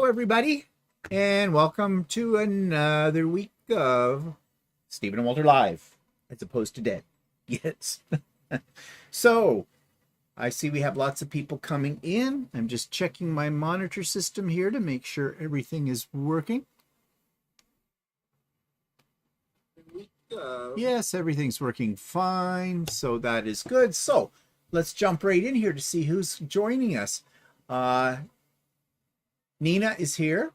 everybody, and welcome to another week of Stephen and Walter Live, as opposed to dead. Yes. So, I see we have lots of people coming in. I'm just checking my monitor system here to make sure everything is working. Yes, everything's working fine, so that is good. So, let's jump right in here to see who's joining us. Nina is here,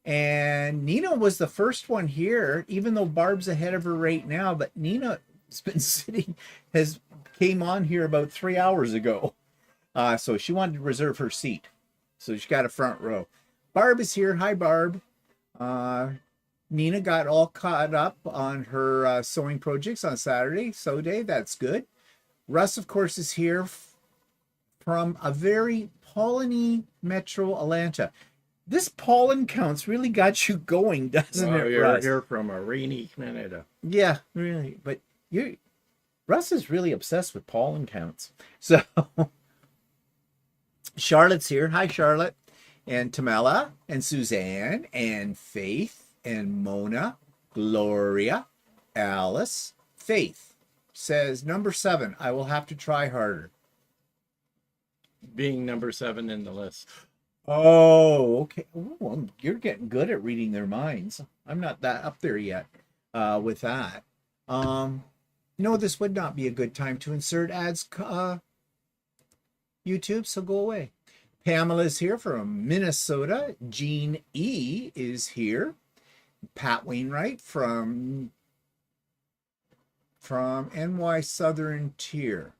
and Nina was the first one here, even though Barb's ahead of her right now, but Nina has been came on here about 3 hours ago. So she wanted to reserve her seat. So she got a front row. Barb is here. Hi, Barb. Nina got all caught up on her sewing projects on Saturday. Sew day, that's good. Russ, of course, is here from a very pollen-y Metro Atlanta. This pollen counts really got you going, doesn't it, you're Russ? here from a rainy Canada. Yeah, really. But Russ is really obsessed with pollen counts. So Charlotte's here. Hi, Charlotte. And Tamela and Suzanne and Faith and Mona, Gloria, Alice. Faith says, number 7, I will have to try harder. Being number 7 in the list. Oh, okay. Ooh, well, you're getting good at reading their minds. I'm not that up there yet with that. No, this would not be a good time to insert ads, YouTube, so go away. Pamela's here from Minnesota. Jean E is here. Pat Wainwright from NY Southern Tier.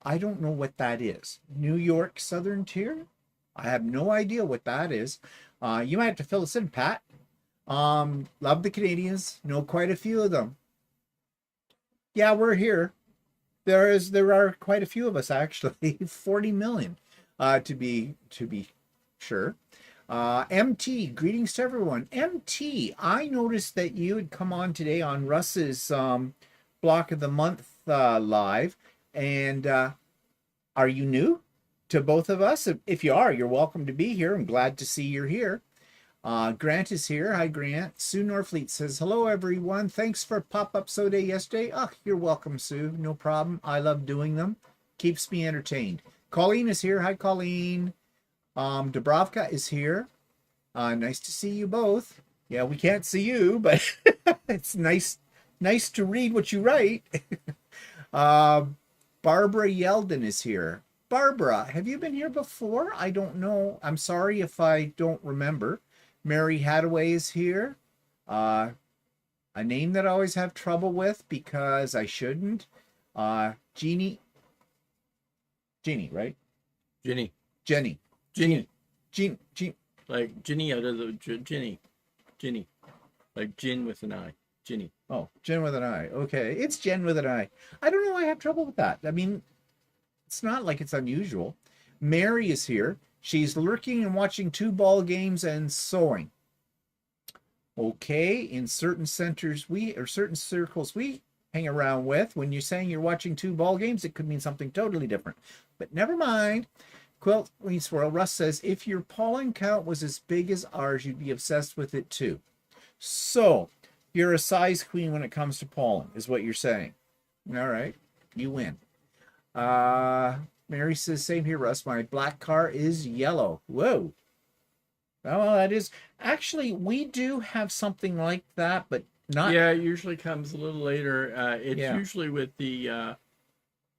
I don't know what that is. New York Southern Tier? I have no idea what that is. You might have to fill us in, Pat. Love the Canadians. Know quite a few of them. Yeah, we're here. There are quite a few of us, actually. 40 million, to be sure. MT, greetings to everyone. MT, I noticed that you had come on today on Russ's Block of the Month live. And are you new to both of us? If you are, you're welcome to be here. I'm glad to see you're here. Grant is here. Hi, Grant. Sue Norfleet says, hello, everyone. Thanks for pop-up sew day yesterday. Oh, you're welcome, Sue. No problem. I love doing them. Keeps me entertained. Colleen is here. Hi, Colleen. Dubrovka is here. Nice to see you both. Yeah, we can't see you, but it's nice to read what you write. Barbara Yeldon is here. Barbara, have you been here before? I don't know. I'm sorry if I don't remember. Mary Hadaway is here. A name that I always have trouble with because I shouldn't. Jeannie, right? Jenny. Like Ginny out of the Ginny. Like gin with an I. Ginny. Oh, Jen with an I. Okay, it's Jen with an I. I don't know why I have trouble with that. I mean, it's not like it's unusual. Mary is here. She's lurking and watching 2 ball games and sewing. Okay, in certain centers certain circles we hang around with, when you're saying you're watching 2 ball games, it could mean something totally different. But never mind. Quilt Queen Swirl. Russ says, if your pollen count was as big as ours, you'd be obsessed with it too. So, you're a size queen when it comes to pollen, is what you're saying. All right, you win. Mary says, same here, Russ. My black car is yellow. Whoa. Oh, that is... Actually, we do have something like that, but not... Yeah, it usually comes a little later. It's usually with the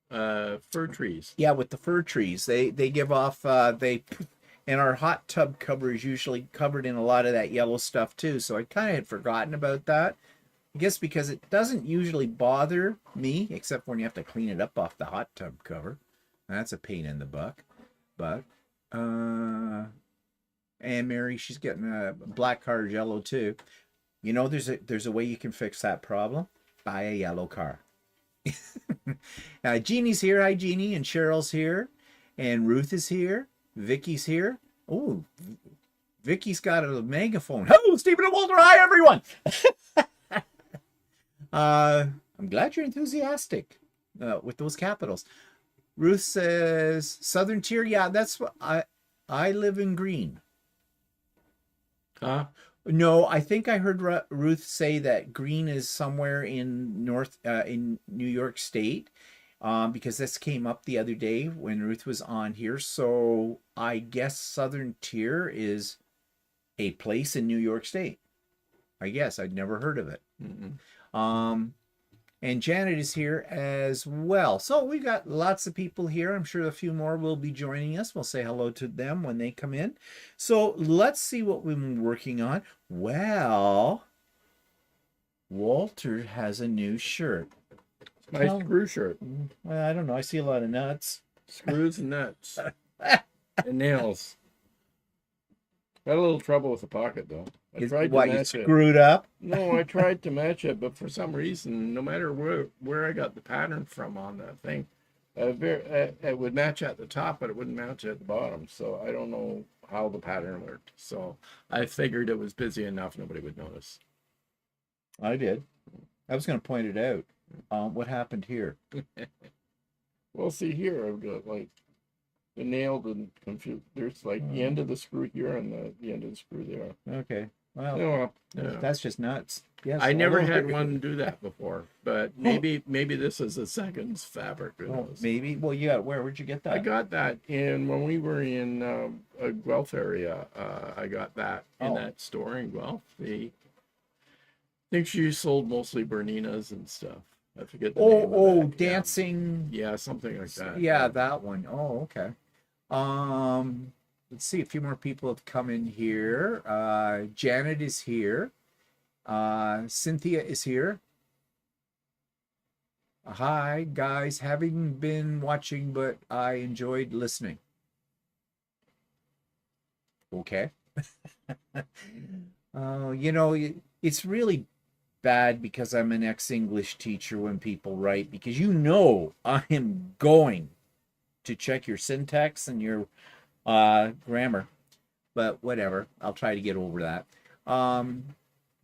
fir trees. Yeah, with the fir trees. They give off... And our hot tub cover is usually covered in a lot of that yellow stuff too. So I kind of had forgotten about that. I guess because it doesn't usually bother me, except when you have to clean it up off the hot tub cover. That's a pain in the butt. But, and Mary, she's getting a black car yellow too. You know, there's a way you can fix that problem. Buy a yellow car. Jeannie's here. Hi, Jeannie. And Cheryl's here. And Ruth is here. Vicky's here. Oh, Vicky's got a megaphone. Hello, Stephen and Walter. Hi, everyone. I'm glad you're enthusiastic with those capitals. Ruth says, Southern Tier. Yeah, that's what I live in Green. Huh? No, I think I heard Ruth say that Green is somewhere in New York State, because this came up the other day when Ruth was on here. So I guess Southern Tier is a place in New York State. I guess I'd never heard of it. Um, and Janet is here as well. So we've got lots of people here. I'm sure a few more will be joining us. We'll say hello to them when they come in. So let's see what we've been working on. Well, Walter has a new shirt. My screw shirt. Well, I don't know. I see a lot of nuts. Screws and nuts. And nails. Got a little trouble with the pocket, though. I tried to match you it. screwed up? No, I tried to match it, but for some reason, no matter where I got the pattern from on that thing, it would match at the top, but it wouldn't match at the bottom. So I don't know how the pattern worked. So I figured it was busy enough, nobody would notice. I did. I was going to point it out. What happened here? Well, see here, I've got like the nail and confused. There's like the end of the screw here and the end of the screw there. Okay. Well, yeah. That's just nuts. Yes. I never had one do that before, but maybe this is a seconds fabric. Who knows? Maybe. Well, yeah. Where'd you get that? I got that when we were in a Guelph area. I got that in that store in Guelph. I think she sold mostly Berninas and stuff. I forget the name of that. Dancing. Yeah, something like that. Yeah, that one. Oh, okay. Let's see. A few more people have come in here. Janet is here. Cynthia is here. Hi, guys. Having been watching, but I enjoyed listening. Okay. It's really bad because I'm an ex-English teacher when people write, because I am going to check your syntax and your grammar, but whatever, I'll try to get over that.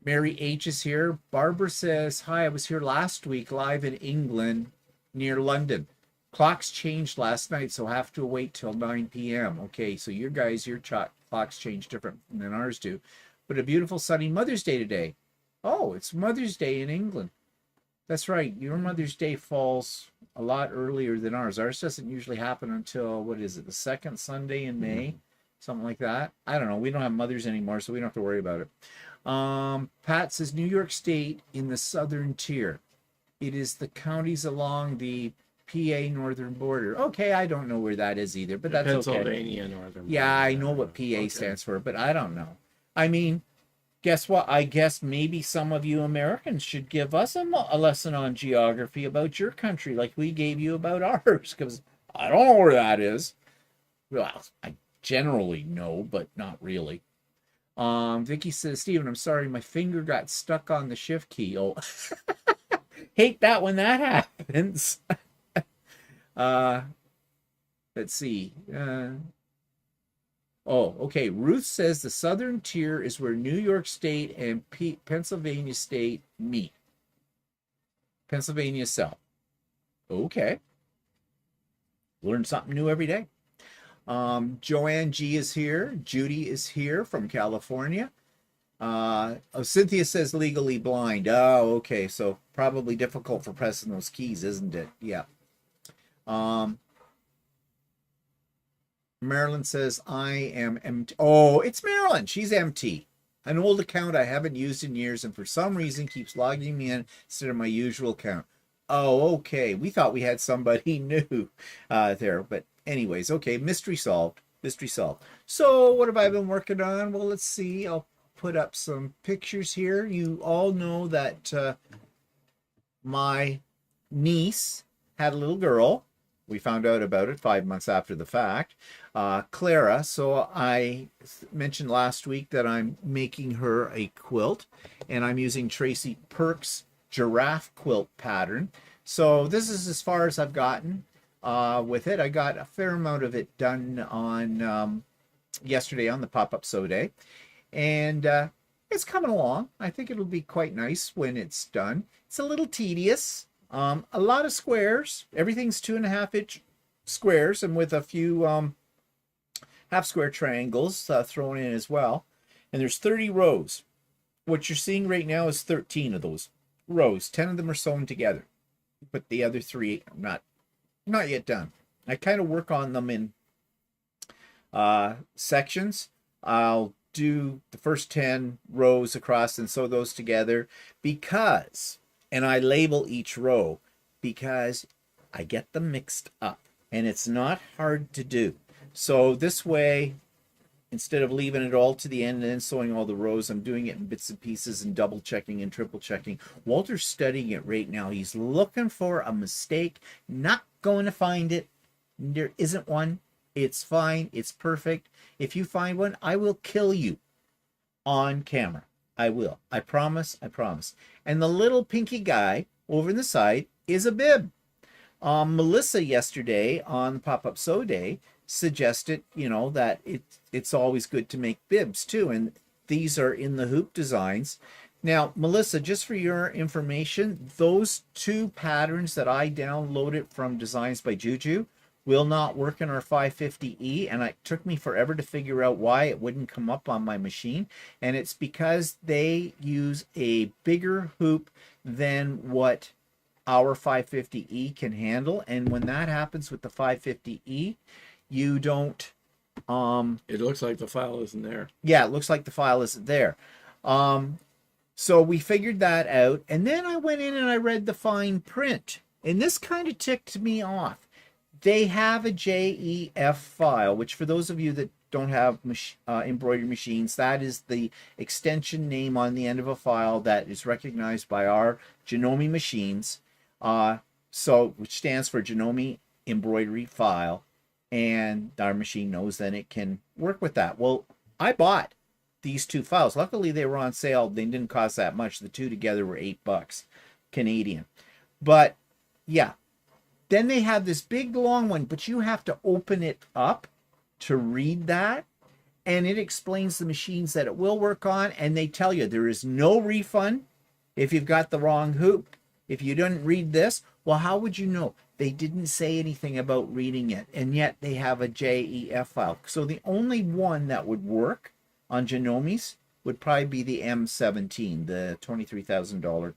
Mary H is here. Barbara says, hi, I was here last week live in England near London. Clocks changed last night, so have to wait till 9 p.m. Okay, so your clocks change different than ours do. But a beautiful sunny Mother's Day today. Oh, it's Mother's Day in England. That's right. Your Mother's Day falls a lot earlier than ours. Ours doesn't usually happen until, the second Sunday in May? Something like that. I don't know. We don't have mothers anymore, so we don't have to worry about it. Pat says, New York State in the southern tier. It is the counties along the PA northern border. Okay, I don't know where that is either, but that's Pennsylvania okay. northern border. Yeah, I know what PA stands for, but I don't know. I mean, guess what? I guess maybe some of you Americans should give us a lesson on geography about your country like we gave you about ours, because I don't know where that is. Well, I generally know, but not really. Vicky says, Stephen, I'm sorry, my finger got stuck on the shift key. Oh, hate that when that happens. Let's see. Okay. Ruth says the southern tier is where New York State and Pennsylvania State meet. Pennsylvania South. Okay. Learn something new every day. Joanne G is here. Judy is here from California. Cynthia says legally blind. Oh, okay. So probably difficult for pressing those keys, isn't it? Yeah. Marilyn says, I am empty. Oh, it's Marilyn. She's empty. An old account I haven't used in years and for some reason keeps logging me in instead of my usual account. Oh, okay. We thought we had somebody new there. But anyways, okay. Mystery solved. Mystery solved. So what have I been working on? Well, let's see. I'll put up some pictures here. You all know that my niece had a little girl. We found out about it 5 months after the fact, Clara. So I mentioned last week that I'm making her a quilt, and I'm using Tracy Perk's giraffe quilt pattern. So this is as far as I've gotten with it. I got a fair amount of it done on yesterday on the pop-up sew day, and it's coming along. I think it'll be quite nice when it's done. It's a little tedious. A lot of squares. Everything's 2.5 inch squares, and with a few 1/2 half square triangles thrown in as well. And there's 30 rows. What you're seeing right now is 13 of those rows. 10 of them are sewn together, but the other 3 are not yet done. I kind of work on them in sections. I'll do the first 10 rows across and sew those together because, and I label each row because I get them mixed up and it's not hard to do. So this way, instead of leaving it all to the end and then sewing all the rows, I'm doing it in bits and pieces and double checking and triple checking. Walter's studying it right now. He's looking for a mistake, not going to find it. There isn't one. It's fine. It's perfect. If you find one, I will kill you on camera. I will. I promise. I promise. And the little pinky guy over in the side is a bib. Melissa yesterday on Pop-Up Sew Day suggested, that it's always good to make bibs too. And these are in the hoop designs. Now, Melissa, just for your information, those 2 patterns that I downloaded from Designs by Juju will not work in our 550E, and it took me forever to figure out why it wouldn't come up on my machine. And it's because they use a bigger hoop than what our 550E can handle. And when that happens with the 550E, you don't It looks like the file isn't there. yeah, it looks like the file isn't there. So we figured that out, and then I went in and I read the fine print, and this kind of ticked me off. They have a JEF file, which for those of you that don't have embroidery machines, that is the extension name on the end of a file that is recognized by our Janome machines, which stands for Janome Embroidery File, and our machine knows that it can work with that. Well, I bought these 2 files. Luckily, they were on sale. They didn't cost that much. The 2 together were $8 Canadian. But yeah, then they have this big long one, but you have to open it up to read that. And it explains the machines that it will work on. And they tell you there is no refund if you've got the wrong hoop. If you didn't read this, well, how would you know? They didn't say anything about reading it. And yet they have a JEF file. So the only one that would work on Janome's would probably be the M17, the $23,000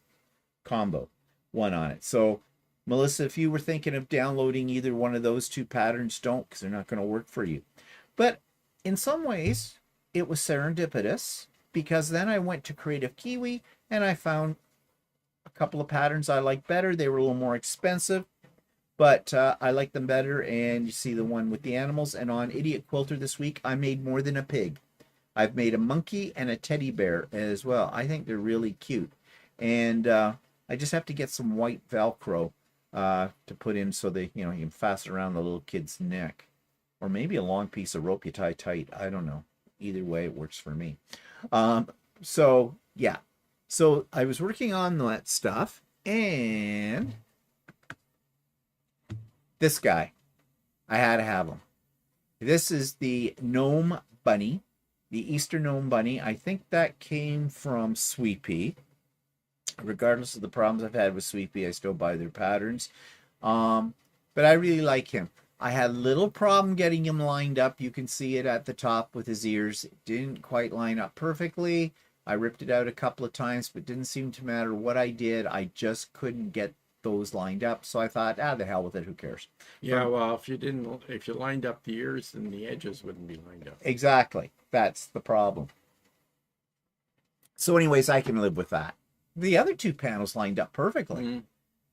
combo one on it. So Melissa, if you were thinking of downloading either one of those 2 patterns, don't, because they're not going to work for you. But in some ways, it was serendipitous, because then I went to Creative Kiwi and I found a couple of patterns I like better. They were a little more expensive, but I like them better. And you see the one with the animals. And on Idiot Quilter this week, I made more than a pig. I've made a monkey and a teddy bear as well. I think they're really cute. And I just have to get some white Velcro to put in so they, you can fasten around the little kid's neck. Or maybe a long piece of rope you tie tight. I don't know. Either way, it works for me. So, yeah. So I was working on that stuff. And this guy, I had to have him. This is the Gnome Bunny. The Easter Gnome Bunny. I think that came from Sweet Pea. Regardless of the problems I've had with Sweet Pea, I still buy their patterns. But I really like him. I had a little problem getting him lined up. You can see it at the top with his ears. It didn't quite line up perfectly. I ripped it out a couple of times, but it didn't seem to matter what I did. I just couldn't get those lined up. So I thought, the hell with it. Who cares? Yeah, well, if you lined up the ears, then the edges wouldn't be lined up. Exactly. That's the problem. So anyways, I can live with that. The other 2 panels lined up perfectly. Mm-hmm.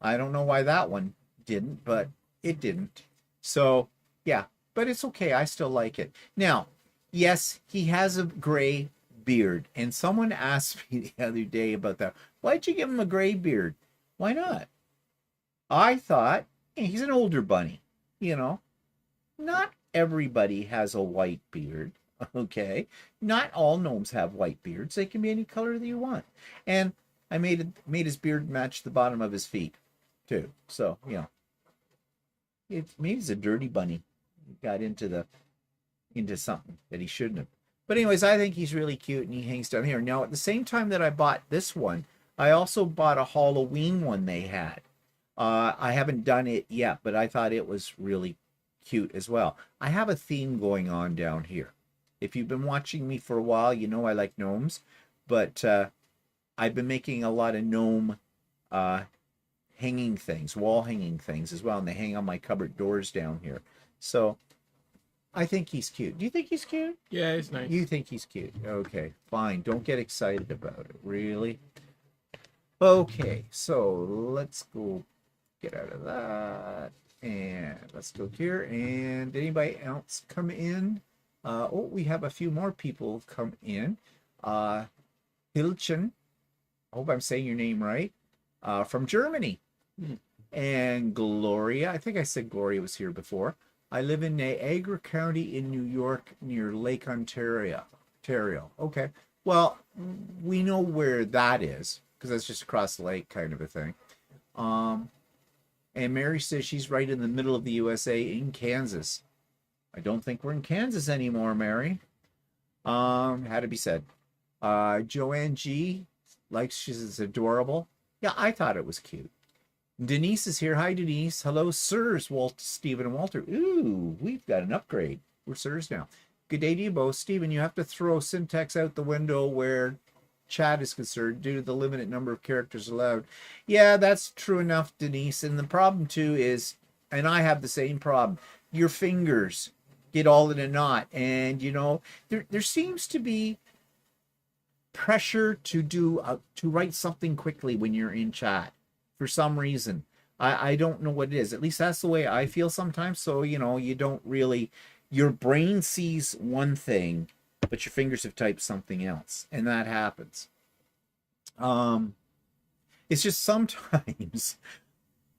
I don't know why that one didn't, but it didn't. So, yeah, but it's okay. I still like it. Now, yes, he has a gray beard. And someone asked me the other day about that. Why'd you give him a gray beard? Why not? I thought, hey, he's an older bunny. Not everybody has a white beard. Okay. Not all gnomes have white beards. They can be any color that you want. And I made his beard match the bottom of his feet too. So, maybe he's a dirty bunny. He got into something that he shouldn't have. But anyways, I think he's really cute and he hangs down here. Now, at the same time that I bought this one, I also bought a Halloween one they had. I haven't done it yet, but I thought it was really cute as well. I have a theme going on down here. If you've been watching me for a while, you know I like gnomes, but I've been making a lot of gnome uh, hanging things, wall hanging things as well, and they hang on my cupboard doors down here. So I think he's cute. Do you think he's cute? Yeah, he's nice. You think he's cute. Okay, fine. Don't get excited about it. Really? Okay, so let's go get out of that. And let's go here. And anybody else come in? Oh, we have a few more people come in. Hilchen, I hope I'm saying your name right, from Germany. And Gloria, I think I said Gloria was here before. I live in Niagara County in New York near Lake Ontario. Okay. Well, we know where that is because that's just across the lake kind of a thing. And Mary says she's right in the middle of the USA in Kansas. I don't think we're in Kansas anymore, Mary. Had to be said. Joanne G likes, she's adorable. Yeah, I thought it was cute. Denise is here. Hi, Denise. Hello, sirs, Walt, Stephen, and Walter. Ooh, we've got an upgrade. We're sirs now. Good day to you both. Stephen, you have to throw syntax out the window where chat is concerned due to the limited number of characters allowed. Yeah, that's true enough, Denise. And the problem, too, is, and I have the same problem, your fingers get all in a knot. And, you know, there seems to be pressure to write something quickly when you're in chat. For some reason, I don't know what it is. At least that's the way I feel sometimes. So, you know, you don't really, your brain sees one thing, but your fingers have typed something else. And that happens. It's just sometimes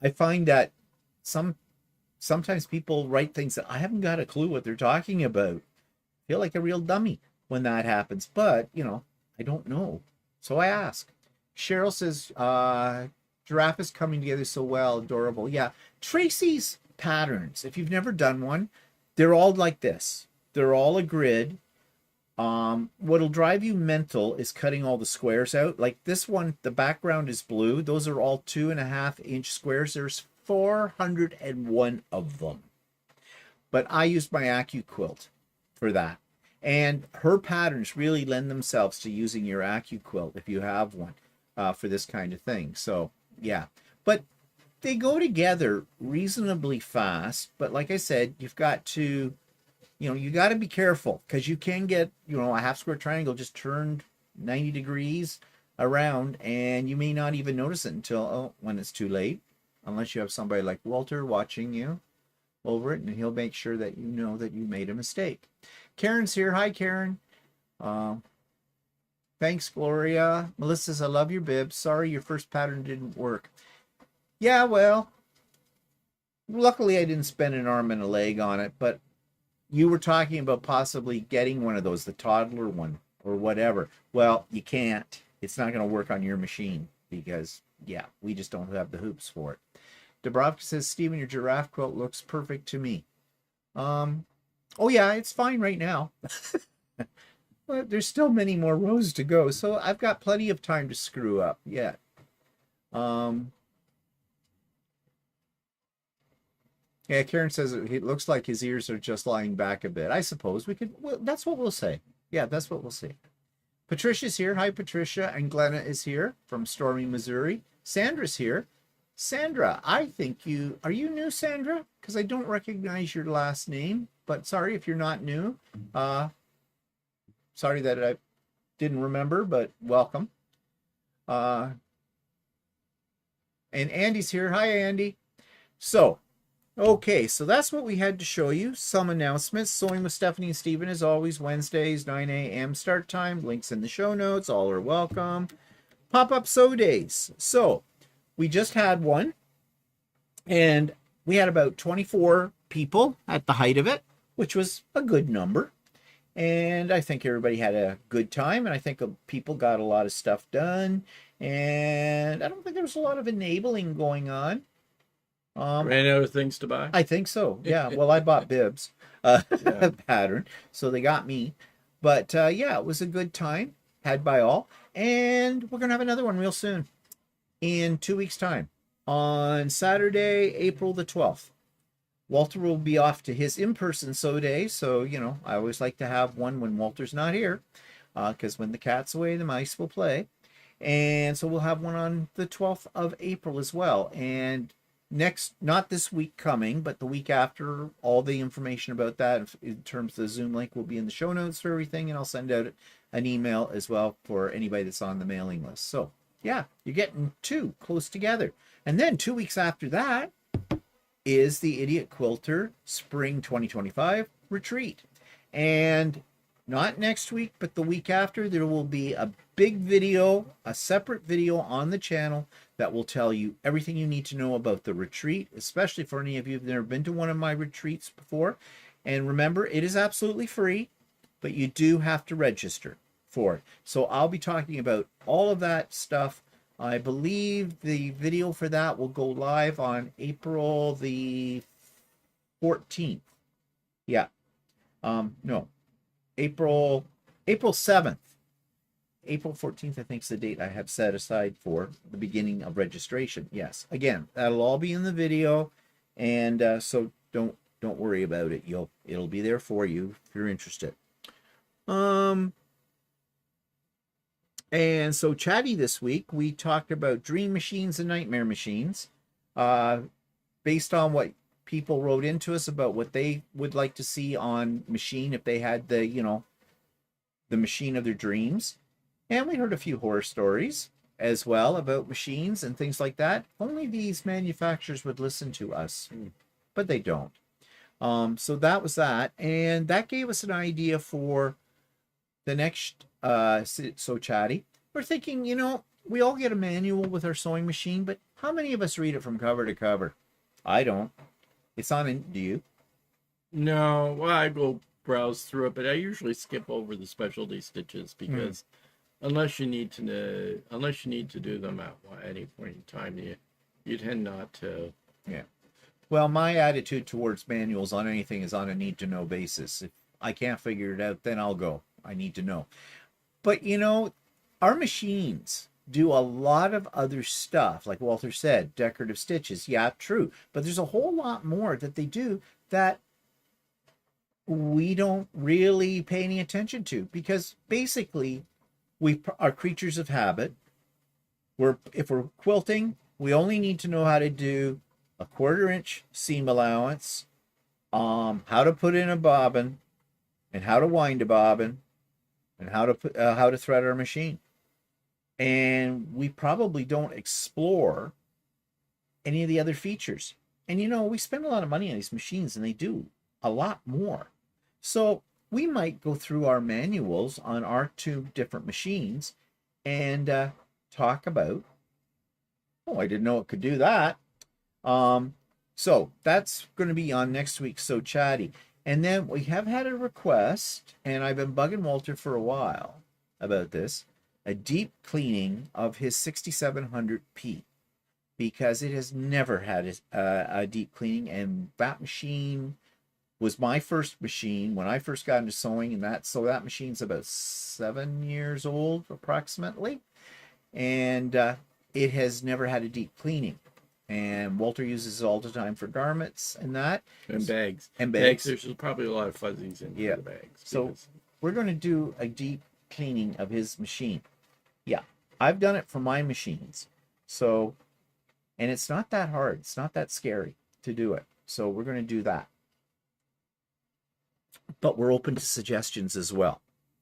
I find that sometimes people write things that I haven't got a clue what they're talking about. I feel like a real dummy when that happens. But, you know, I don't know. So I ask. Cheryl says, giraffe is coming together so well, adorable. Yeah, Tracy's patterns, if you've never done one, they're all like this. They're all a grid. What'll drive you mental is cutting all the squares out. Like this one, the background is blue. Those are all 2.5-inch squares. There's 401 of them. But I used my AccuQuilt for that. And her patterns really lend themselves to using your AccuQuilt if you have one for this kind of thing. So, yeah, but they go together reasonably fast. But like I said, you've got to, you know, you got to be careful because you can get, you know, a half square triangle just turned 90 degrees around and you may not even notice it until when it's too late, unless you have somebody like Walter watching you over it and he'll make sure that you know that you made a mistake. Karen's here. Hi, Karen. Thanks, Gloria. Melissa says, I love your bib. Sorry your first pattern didn't work. Yeah, well, luckily I didn't spend an arm and a leg on it, but you were talking about possibly getting one of those, the toddler one or whatever. Well, you can't. It's not going to work on your machine because, yeah, we just don't have the hoops for it. Dubrovka says, Stephen, your giraffe quilt looks perfect to me. Oh, yeah, it's fine right now. But there's still many more rows to go, so I've got plenty of time to screw up yet. Yeah, Karen says it looks like his ears are just lying back a bit. I suppose we could, well, that's what we'll say. Yeah, that's what we'll see. Patricia's here. Hi, Patricia. And Glenna is here from Stormy, Missouri. Sandra's here. Sandra, I think are you new, Sandra? Because I don't recognize your last name, but sorry if you're not new. Sorry that I didn't remember, but welcome. And Andy's here. Hi, Andy. So, okay, so that's what we had to show you. Some announcements. Sewing with Stephanie and Stephen is always Wednesdays, 9 a.m. start time. Links in the show notes. All are welcome. Pop-up sew days. So, we just had one, and we had about 24 people at the height of it, which was a good number. And I think everybody had a good time, and I think people got a lot of stuff done. And I don't think there was a lot of enabling going on. Ran out of things to buy? I think so, yeah. Well, I bought bibs pattern, so they got me. But, yeah, it was a good time, had by all. And we're going to have another one real soon, in 2 weeks' time, on Saturday, April the 12th. Walter will be off to his in-person sew day, so you know I always like to have one when Walter's not here, because when the cat's away, the mice will play. And so we'll have one on the 12th of April as well. And next, not this week coming, but the week after, all the information about that in terms of the Zoom link will be in the show notes for everything. And I'll send out an email as well for anybody that's on the mailing list. So yeah, you're getting two close together. And then 2 weeks after that is the Idiot Quilter Spring 2025 retreat. And not next week, but the week after, there will be a big video, a separate video on the channel that will tell you everything you need to know about the retreat, especially for any of you who've never been to one of my retreats before. And remember, it is absolutely free, but you do have to register for it. So I'll be talking about all of that stuff. I believe the video for that will go live on April the 14th. Yeah. No. April 7th. April 14th, I think, is the date I have set aside for the beginning of registration. Yes. Again, that'll all be in the video, and so don't worry about it. It'll be there for you if you're interested. And so chatty this week, we talked about dream machines and nightmare machines, based on what people wrote into us about what they would like to see on machine if they had the, you know, the machine of their dreams. And we heard a few horror stories as well about machines and things like that. Only these manufacturers would listen to us, but they don't. So that was that. And that gave us an idea for the next So Chatty. We're thinking, you know, we all get a manual with our sewing machine, but how many of us read it from cover to cover? I don't. It's on, do you? No, well, I go browse through it, but I usually skip over the specialty stitches because unless you need to do them at any point in time, you tend not to. Yeah. Well, my attitude towards manuals on anything is on a need to know basis. If I can't figure it out, then I'll go. I need to know. But you know, our machines do a lot of other stuff, like Walter said, decorative stitches. Yeah, true. But there's a whole lot more that they do that we don't really pay any attention to, because basically we are creatures of habit. If we're quilting, we only need to know how to do a 1/4 inch seam allowance, how to put in a bobbin, and how to wind a bobbin, and how to thread our machine. And we probably don't explore any of the other features. And you know, we spend a lot of money on these machines, and they do a lot more. So we might go through our manuals on our 2 different machines and talk about, oh, I didn't know it could do that. So that's going to be on next week's So Chatty. And then we have had a request, and I've been bugging Walter for a while about this, a deep cleaning of his 6700P, because it has never had a deep cleaning. And that machine was my first machine when I first got into sewing, and that machine's about 7 years old approximately, and it has never had a deep cleaning. And Walter uses it all the time for garments and that. And bags. And bags. There's probably a lot of fuzzies in the bags. So we're going to do a deep cleaning of his machine. Yeah, I've done it for my machines. So, and it's not that hard. It's not that scary to do it. So we're going to do that. But we're open to suggestions as well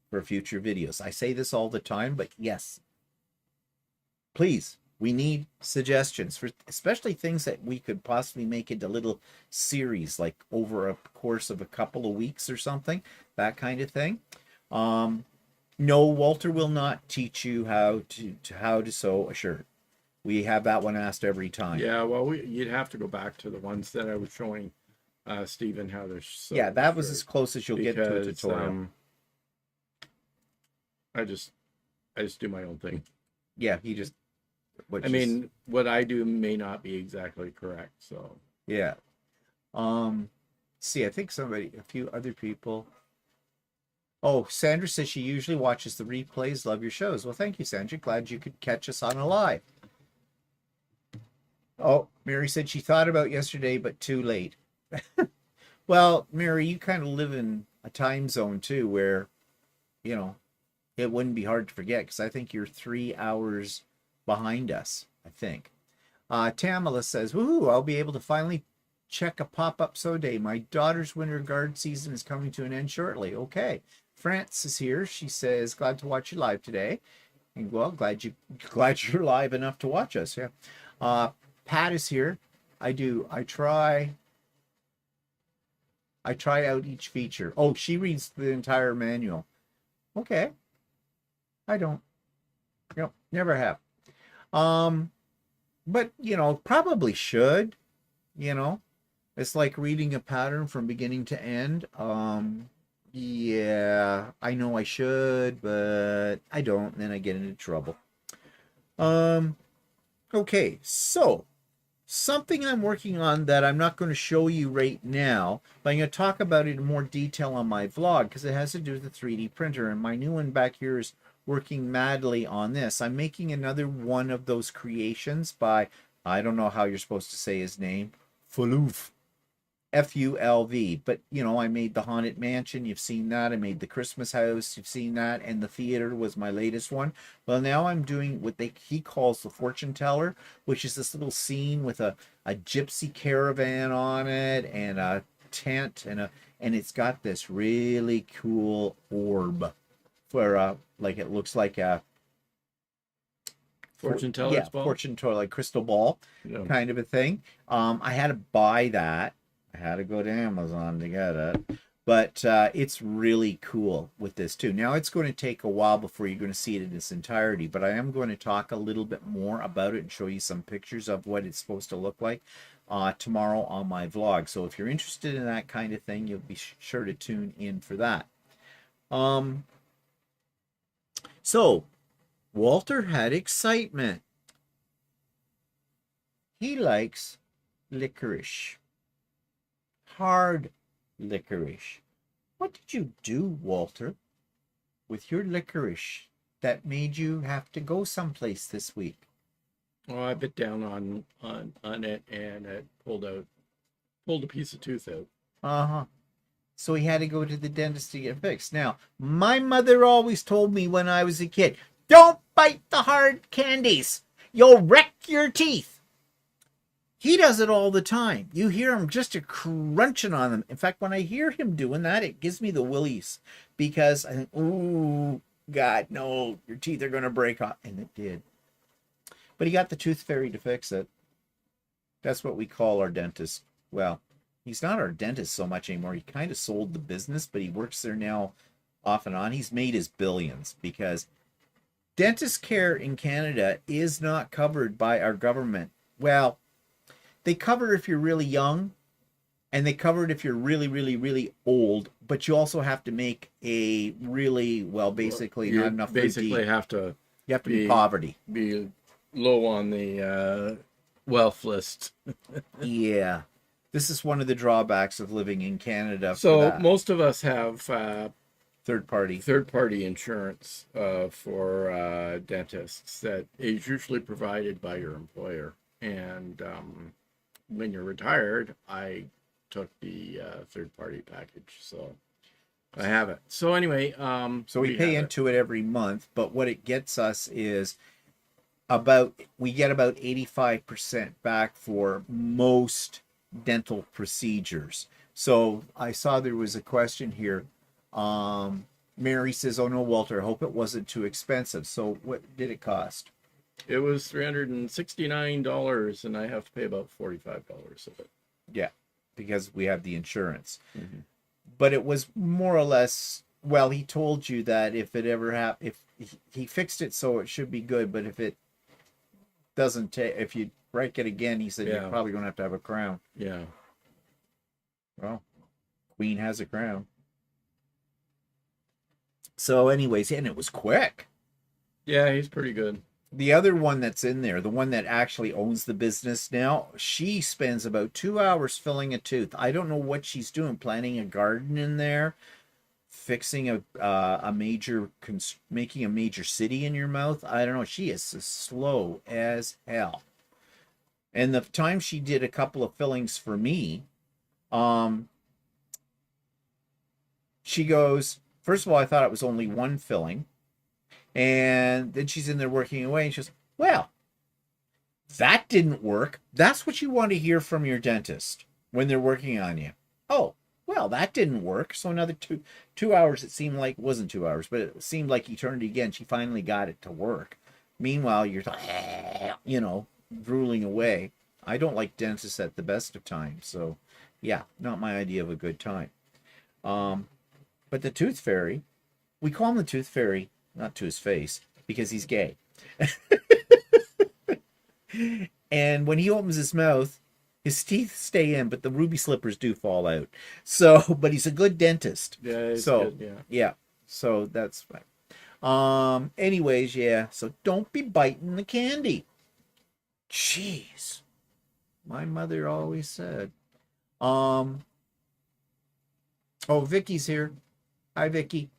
for future videos. I say this all the time, but yes, please, we need suggestions for especially things that we could possibly make into little series, like over a course of a couple of weeks or something, that kind of thing. No, Walter will not teach you how to sew a shirt. We have that one asked every time. Yeah, well, you'd have to go back to the ones that I was showing Stephen how they're sewn. Yeah, that was as close as you'll get to a tutorial. I just do my own thing. Yeah, he just. I mean, what I do may not be exactly correct, so. Yeah. See, I think a few other people. Oh, Sandra says she usually watches the replays. Love your shows. Well, thank you, Sandra. Glad you could catch us on a live. Oh, Mary said she thought about yesterday, but too late. Well, Mary, you kind of live in a time zone too where, you know, it wouldn't be hard to forget because I think you're 3 hours behind us, I think. Tamala says, woohoo, I'll be able to finally check a pop-up sew day. My daughter's winter garden season is coming to an end shortly. Okay. France is here. She says, glad to watch you live today. And well, glad you're live enough to watch us. Yeah. Pat is here. I try out each feature. Oh, she reads the entire manual. Okay. I don't. Yep, never have. But probably should, you know. It's like reading a pattern from beginning to end. Yeah, I know I should, but I don't, and then I get into trouble. Um, okay, so something I'm working on that I'm not going to show you right now, but I'm going to talk about it in more detail on my vlog because it has to do with the 3D printer, and my new one back here is working madly on this. I'm making another one of those creations by, I don't know how you're supposed to say his name, Fuluf. Fulv. But I made the Haunted Mansion. You've seen that. I made the Christmas house. You've seen that. And the theater was my latest one. Well, now I'm doing what he calls the fortune teller, which is this little scene with a gypsy caravan on it and a tent and it's got this really cool orb for like it looks like a Fortune teller's ball? Fortune teller, like crystal ball kind of a thing. I had to buy that. I had to go to Amazon to get it, but it's really cool with this too. Now it's going to take a while before you're going to see it in its entirety, but I am going to talk a little bit more about it and show you some pictures of what it's supposed to look like tomorrow on my vlog. So if you're interested in that kind of thing, you'll be sure to tune in for that. So Walter had excitement. He likes licorice. Hard licorice. What did you do, Walter, with your licorice that made you have to go someplace this week? Oh, I bit down on it and it pulled a piece of tooth out. Uh-huh. So he had to go to the dentist to get fixed. Now, my mother always told me when I was a kid, don't bite the hard candies. You'll wreck your teeth. He does it all the time. You hear him just a crunching on them. In fact, when I hear him doing that, it gives me the willies because I think, ooh, God, no, your teeth are going to break off. And it did. But he got the tooth fairy to fix it. That's what we call our dentist. Well, he's not our dentist so much anymore. He kind of sold the business, but he works there now off and on. He's made his billions because dentist care in Canada is not covered by our government. Well, they cover if you're really young, and they cover it if you're really, really, really old, but you also have to make a really, basically not enough. Basically, you have to be poverty. Be low on the wealth list. Yeah. This is one of the drawbacks of living in Canada. So most of us have third party insurance for dentists that is usually provided by your employer. And when you're retired, I took the third party package, so I have it. So anyway, so we pay into it every month, but what it gets us is we get about 85% back for most dental procedures. So I saw there was a question here. Mary says, oh no, Walter, I hope it wasn't too expensive. So what did it cost? It was $369, and I have to pay about $45 of it. Yeah, because we have the insurance. Mm-hmm. But it was more or less, well, he told you that if it ever if he fixed it so it should be good, but if it doesn't take, if you break it again, he said you're probably going to have a crown. Yeah. Well, Queen has a crown. So anyways, and it was quick. Yeah, he's pretty good. The other one that's in there, the one that actually owns the business now, she spends about 2 hours filling a tooth. I don't know what she's doing, planting a garden in there, fixing a major, making a major city in your mouth. I don't know. She is slow as hell. And the time she did a couple of fillings for me, Um, she goes, first of all, I thought it was only one filling. And then she's in there working away and she goes, well, that didn't work. That's what you want to hear from your dentist when they're working on you. Oh, well, that didn't work. So another two hours, it seemed like, it wasn't 2 hours, but it seemed like eternity again. She finally got it to work. Meanwhile, you're, drooling away. I don't like dentists at the best of times. So, yeah, not my idea of a good time. But the tooth fairy, we call him the tooth fairy, not to his face, because he's gay. And when he opens his mouth, his teeth stay in, but the ruby slippers do fall out. So, but he's a good dentist. Yeah, it's So, good, yeah. yeah. So that's fine. Anyways, yeah. So don't be biting the candy. Jeez. My mother always said. Oh, Vicky's here. Hi, Vicky.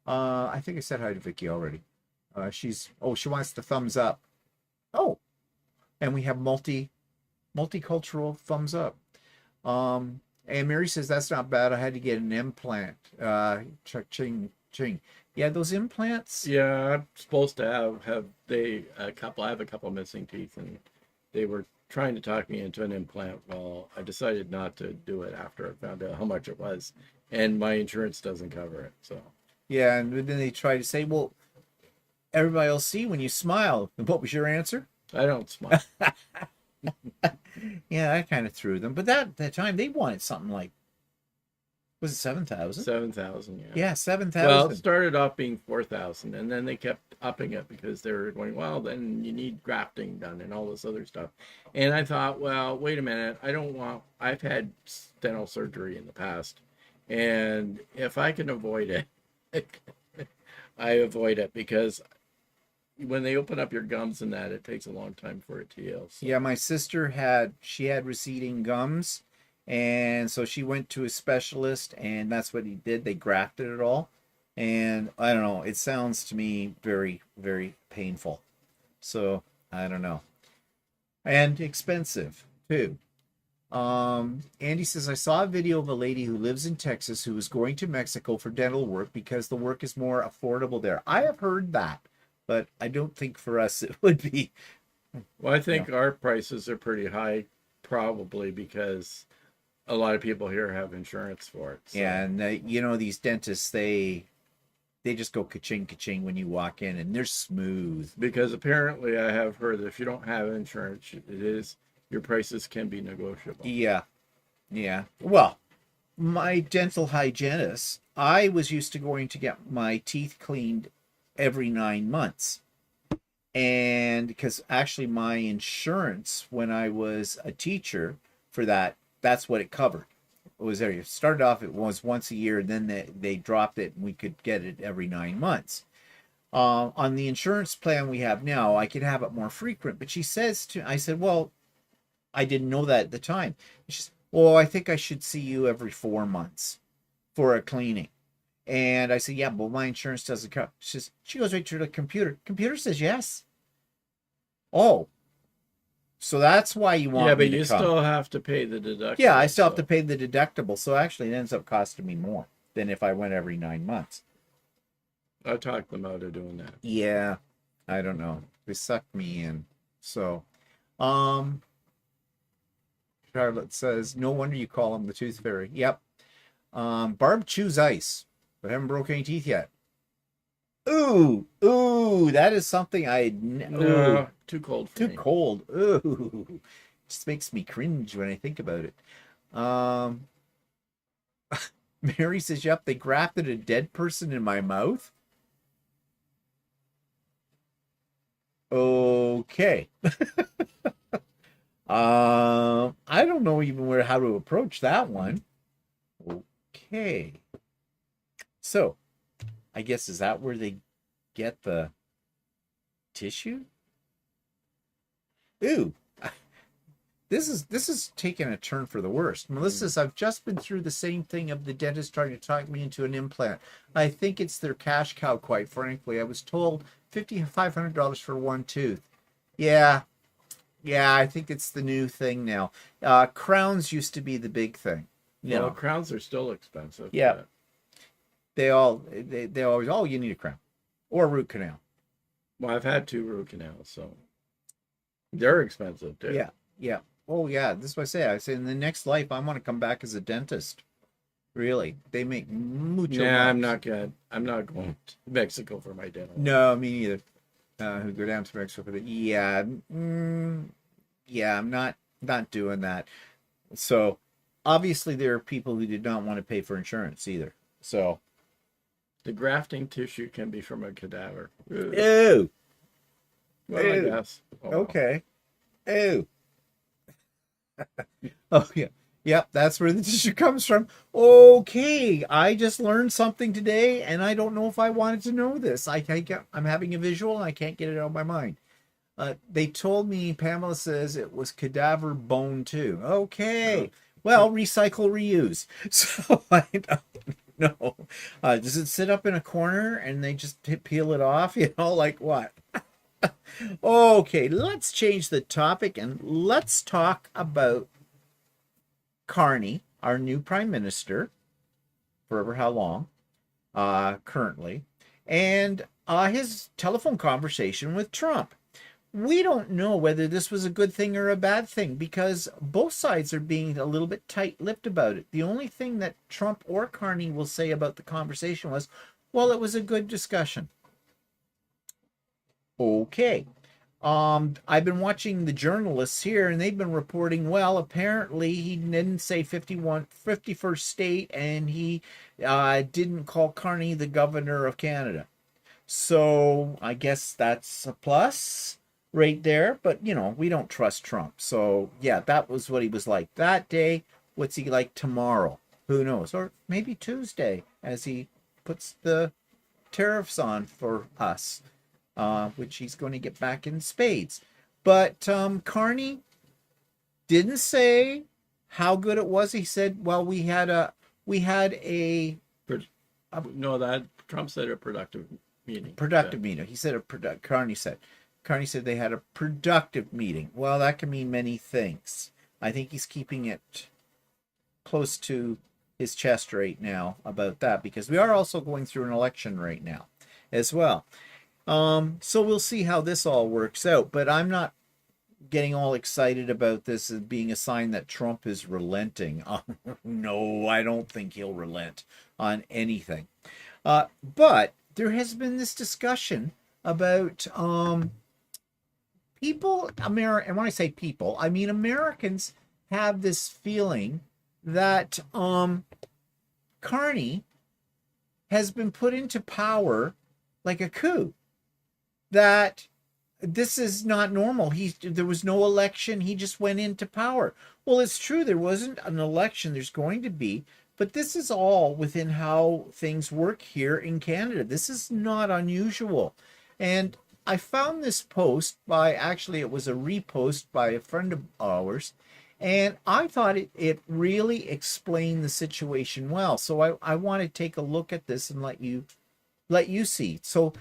I think I said hi to Vicky already. She wants the thumbs up. Oh, and we have multicultural thumbs up. And Mary says that's not bad. I had to get an implant. Ching ching. Yeah, those implants. Yeah, I'm supposed to have I have a couple missing teeth, and they were trying to talk me into an implant. Well, I decided not to do it after I found out how much it was, and my insurance doesn't cover it. So Yeah, and then they try to say, well, everybody will see when you smile. And what was your answer? I don't smile. Yeah, I kind of threw them. But that time they wanted something like, was it 7,000? 7,000, yeah. Yeah, 7,000. Well, it started off being 4,000, and then they kept upping it because they were going, well, then you need grafting done and all this other stuff. And I thought, well, wait a minute, I've had dental surgery in the past, and if I can avoid it, I avoid it, because when they open up your gums and that, it takes a long time for it to heal. So. Yeah, my sister had receding gums, and so she went to a specialist, and that's what he did. They grafted it all, and I don't know. It sounds to me very, very painful. So I don't know, and expensive too. Andy says, I saw a video of a lady who lives in Texas who was going to Mexico for dental work because the work is more affordable there. I have heard that, but I don't think for us it would be. Well, I think our prices are pretty high, probably because a lot of people here have insurance for it. So. Yeah, and these dentists, they just go ka-ching ka-ching when you walk in, and they're smooth. Because apparently I have heard that if you don't have insurance, your prices can be negotiable. Yeah. Well, my dental hygienist, I was used to going to get my teeth cleaned every 9 months. And because actually my insurance, when I was a teacher for that's what it covered. It was there. It started off, it was once a year, and then they dropped it and we could get it every 9 months. On the insurance plan we have now, I could have it more frequent. But I said, well, I didn't know that at the time. She says, well, I think I should see you every 4 months for a cleaning. And I said, yeah, but my insurance doesn't cover. She goes right to the computer. Computer says yes. Oh, so that's why you want me to come. Yeah, but you still have to pay the deductible. Yeah, I still have to pay the deductible. So actually it ends up costing me more than if I went every 9 months. I talked them out of doing that. Yeah, I don't know. They sucked me in. So, Charlotte says, no wonder you call him the tooth fairy. Yep. Barb chews ice, but haven't broke any teeth yet. Ooh, that is something No, too cold for too me. cold. Ooh, just makes me cringe when I think about it. Mary says, yep, they grafted a dead person in my mouth. Okay. I don't know even how to approach that one. Okay. So, I guess, is that where they get the tissue? Ooh. This is taking a turn for the worst. Melissa says, I've just been through the same thing of the dentist trying to talk me into an implant. I think it's their cash cow, quite frankly. I was told $500 for one tooth. Yeah, I think it's the new thing now. Crowns used to be the big thing. You Well, know, crowns are still expensive. yeah, they always, oh, you need a crown or a root canal. Well, I've had 2 root canals, so they're expensive too. Yeah, yeah. Oh, yeah. This is what I say. I say in the next life, I want to come back as a dentist. Really, they make mucho Nah, I'm mas. not good. I'm not going to Mexico for my dental. No, me neither. Who go down to Mexico for the yeah, yeah. I'm not doing that. So obviously there are people who did not want to pay for insurance either. So The grafting tissue can be from a cadaver. Ugh. ew, Well, I ew. guess. Oh, well. Okay, ew. Oh yeah. Yep, that's where the tissue comes from. Okay, I just learned something today, and I don't know if I wanted to know this. I'm having a visual, and I can't get it out of my mind. They told me, Pamela says it was cadaver bone too. Okay, well, recycle, reuse. So I don't know. Does it sit up in a corner and they just peel it off? You know, like what? Okay, let's change the topic and let's talk about Carney, our new prime minister, forever how long, currently, and his telephone conversation with Trump. We don't know whether this was a good thing or a bad thing because both sides are being a little bit tight-lipped about it. The only thing that Trump or Carney will say about the conversation was, well, it was a good discussion. Okay. I've been watching the journalists here, and they've been reporting, well, apparently he didn't say 51st state, and he didn't call Carney the governor of Canada. So I guess that's a plus right there. But, you know, we don't trust Trump. So, yeah, that was what he was like that day. What's he like tomorrow? Who knows? Or maybe Tuesday as he puts the tariffs on for us. Which he's going to get back in spades. But Carney didn't say how good it was. He said, "Well, we had a No, that Trump said a productive meeting. productive meeting." He said Carney said they had a productive meeting. Well, that can mean many things. I think he's keeping it close to his chest right now about that because we are also going through an election right now as well. So we'll see how this all works out, but I'm not getting all excited about this as being a sign that Trump is relenting. No, I don't think he'll relent on anything. But there has been this discussion about people, and when I say people, I mean Americans have this feeling that Carney has been put into power like a coup. That this is not normal. There was no election. He just went into power. Well, it's true. There wasn't an election. There's going to be, but this is all within how things work here in Canada. This is not unusual. And I found this post it was a repost by a friend of ours. And I thought it really explained the situation well. So I want to take a look at this and let you see. So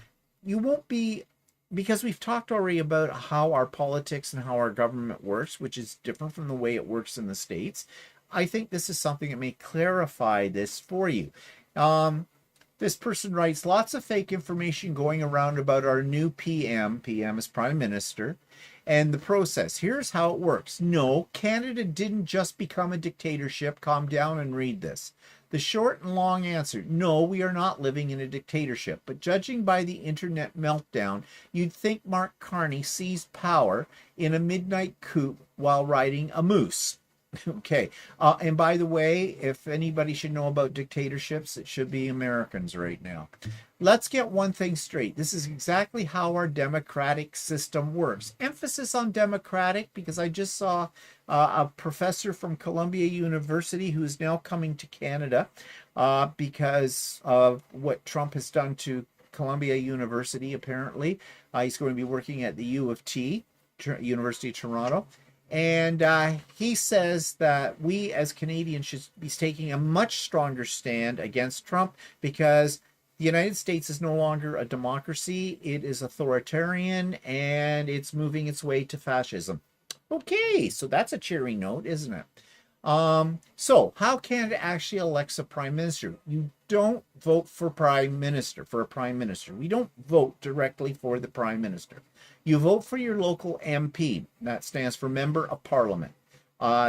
you won't be, because we've talked already about how our politics and how our government works, which is different from the way it works in the States. I think this is something that may clarify this for you. This person writes, lots of fake information going around about our new PM is Prime Minister, and the process. Here's how it works. No, Canada didn't just become a dictatorship. Calm down and read this. The short and long answer, no, we are not living in a dictatorship. But judging by the internet meltdown, you'd think Mark Carney seized power in a midnight coup while riding a moose. Okay. And by the way, if anybody should know about dictatorships, it should be Americans right now. Let's get one thing straight. This is exactly how our democratic system works. Emphasis on democratic because I just saw a professor from Columbia University who is now coming to Canada because of what Trump has done to Columbia University, apparently. He's going to be working at the U of T, University of Toronto. And he says that we as Canadians should be taking a much stronger stand against Trump because the United States is no longer a democracy. It is authoritarian and it's moving its way to fascism. Okay, so that's a cheery note, isn't it? So how Canada actually elects a prime minister? You don't vote for prime minister, for a prime minister. We don't vote directly for the prime minister. You vote for your local MP. That stands for member of parliament.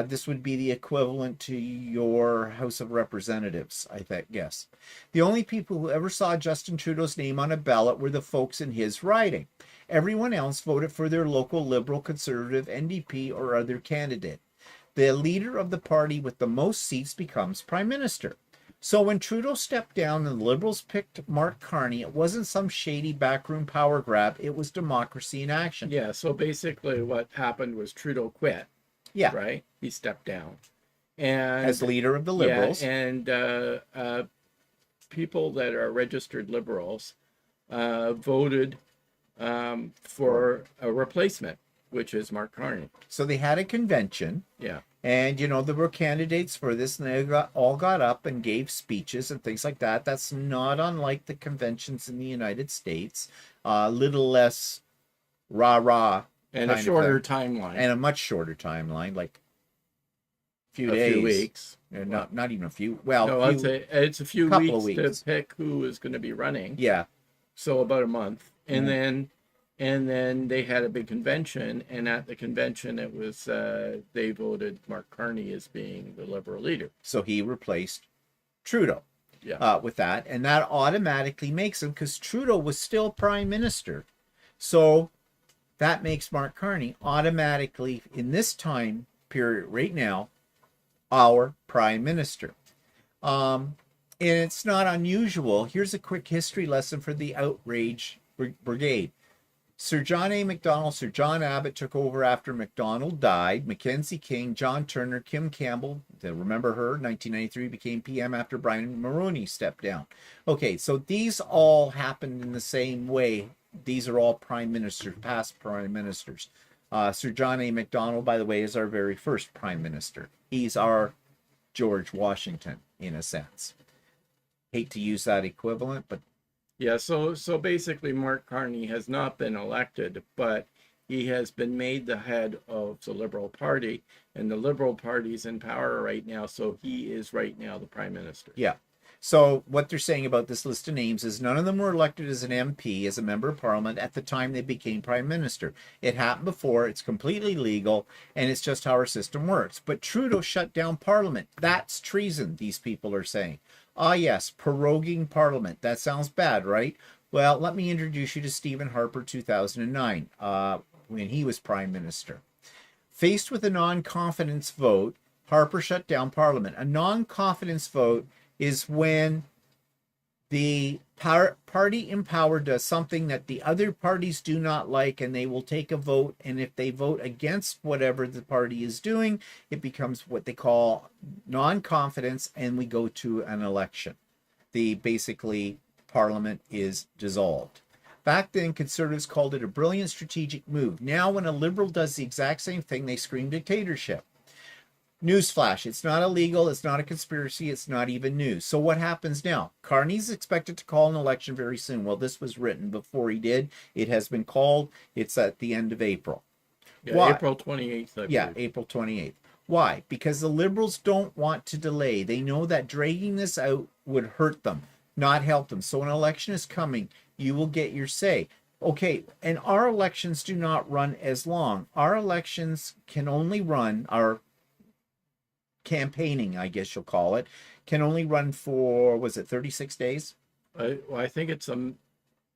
This would be the equivalent to your House of Representatives, I think, guess. The only people who ever saw Justin Trudeau's name on a ballot were the folks in his riding. Everyone else voted for their local Liberal, Conservative, NDP, or other candidate. The leader of the party with the most seats becomes prime minister. So when Trudeau stepped down and the Liberals picked Mark Carney, it wasn't some shady backroom power grab. It was democracy in action. Yeah, so basically what happened was Trudeau quit. Yeah. Right? He stepped down. And as leader of the Liberals. Yeah, and people that are registered Liberals voted for a replacement, which is Mark Carney. So they had a convention. Yeah. And, there were candidates for this, and they all got up and gave speeches and things like that. That's not unlike the conventions in the United States. A little less rah-rah. And a shorter timeline. And a much shorter timeline, like a few days. A few weeks. Not even a few. Well, no, it's a few weeks to pick who is going to be running. Yeah. So about a month. And then they had a big convention, and at the convention it was they voted Mark Carney as being the Liberal leader. So he replaced Trudeau. Yeah. With that, and that automatically makes him, because Trudeau was still prime minister. So that makes Mark Carney automatically, in this time period right now, our prime minister. And it's not unusual. Here's a quick history lesson for the outrage brigade. Sir John A. Macdonald, Sir John Abbott took over after Macdonald died. Mackenzie King, John Turner, Kim Campbell, remember her, 1993, became PM after Brian Mulroney stepped down. Okay, so these all happened in the same way. These are all prime ministers, past prime ministers. Sir John A. Macdonald, by the way, is our very first prime minister. He's our George Washington, in a sense. Hate to use that equivalent, but yeah, so basically Mark Carney has not been elected, but he has been made the head of the Liberal Party, and the Liberal Party's in power right now, so he is right now the prime minister. Yeah. So what they're saying about this list of names is none of them were elected as an MP, as a member of parliament, at the time they became prime minister. It happened before, it's completely legal, and it's just how our system works. But Trudeau shut down parliament. That's treason, these people are saying. Ah, yes, proroguing parliament. That sounds bad, right? Well, let me introduce you to Stephen Harper, 2009, when he was prime minister. Faced with a non-confidence vote, Harper shut down parliament. A non-confidence vote is when the party in power does something that the other parties do not like, and they will take a vote, and if they vote against whatever the party is doing, it becomes what they call non-confidence, and we go to an election. Basically parliament is dissolved. Back then, conservatives called it a brilliant strategic move. Now, when a liberal does the exact same thing, they scream dictatorship. Newsflash, it's not illegal, it's not a conspiracy, it's not even news. So what happens now? Carney's expected to call an election very soon. Well, this was written before he did. It has been called. It's at the end of April. Yeah, Why? April 28th. Yeah, April 28th. Why? Because the Liberals don't want to delay. They know that dragging this out would hurt them, not help them. So an election is coming. You will get your say. Okay, and our elections do not run as long. Our elections can only run, our campaigning, I guess you'll call it, can only run for, was it 36 days? I think it's a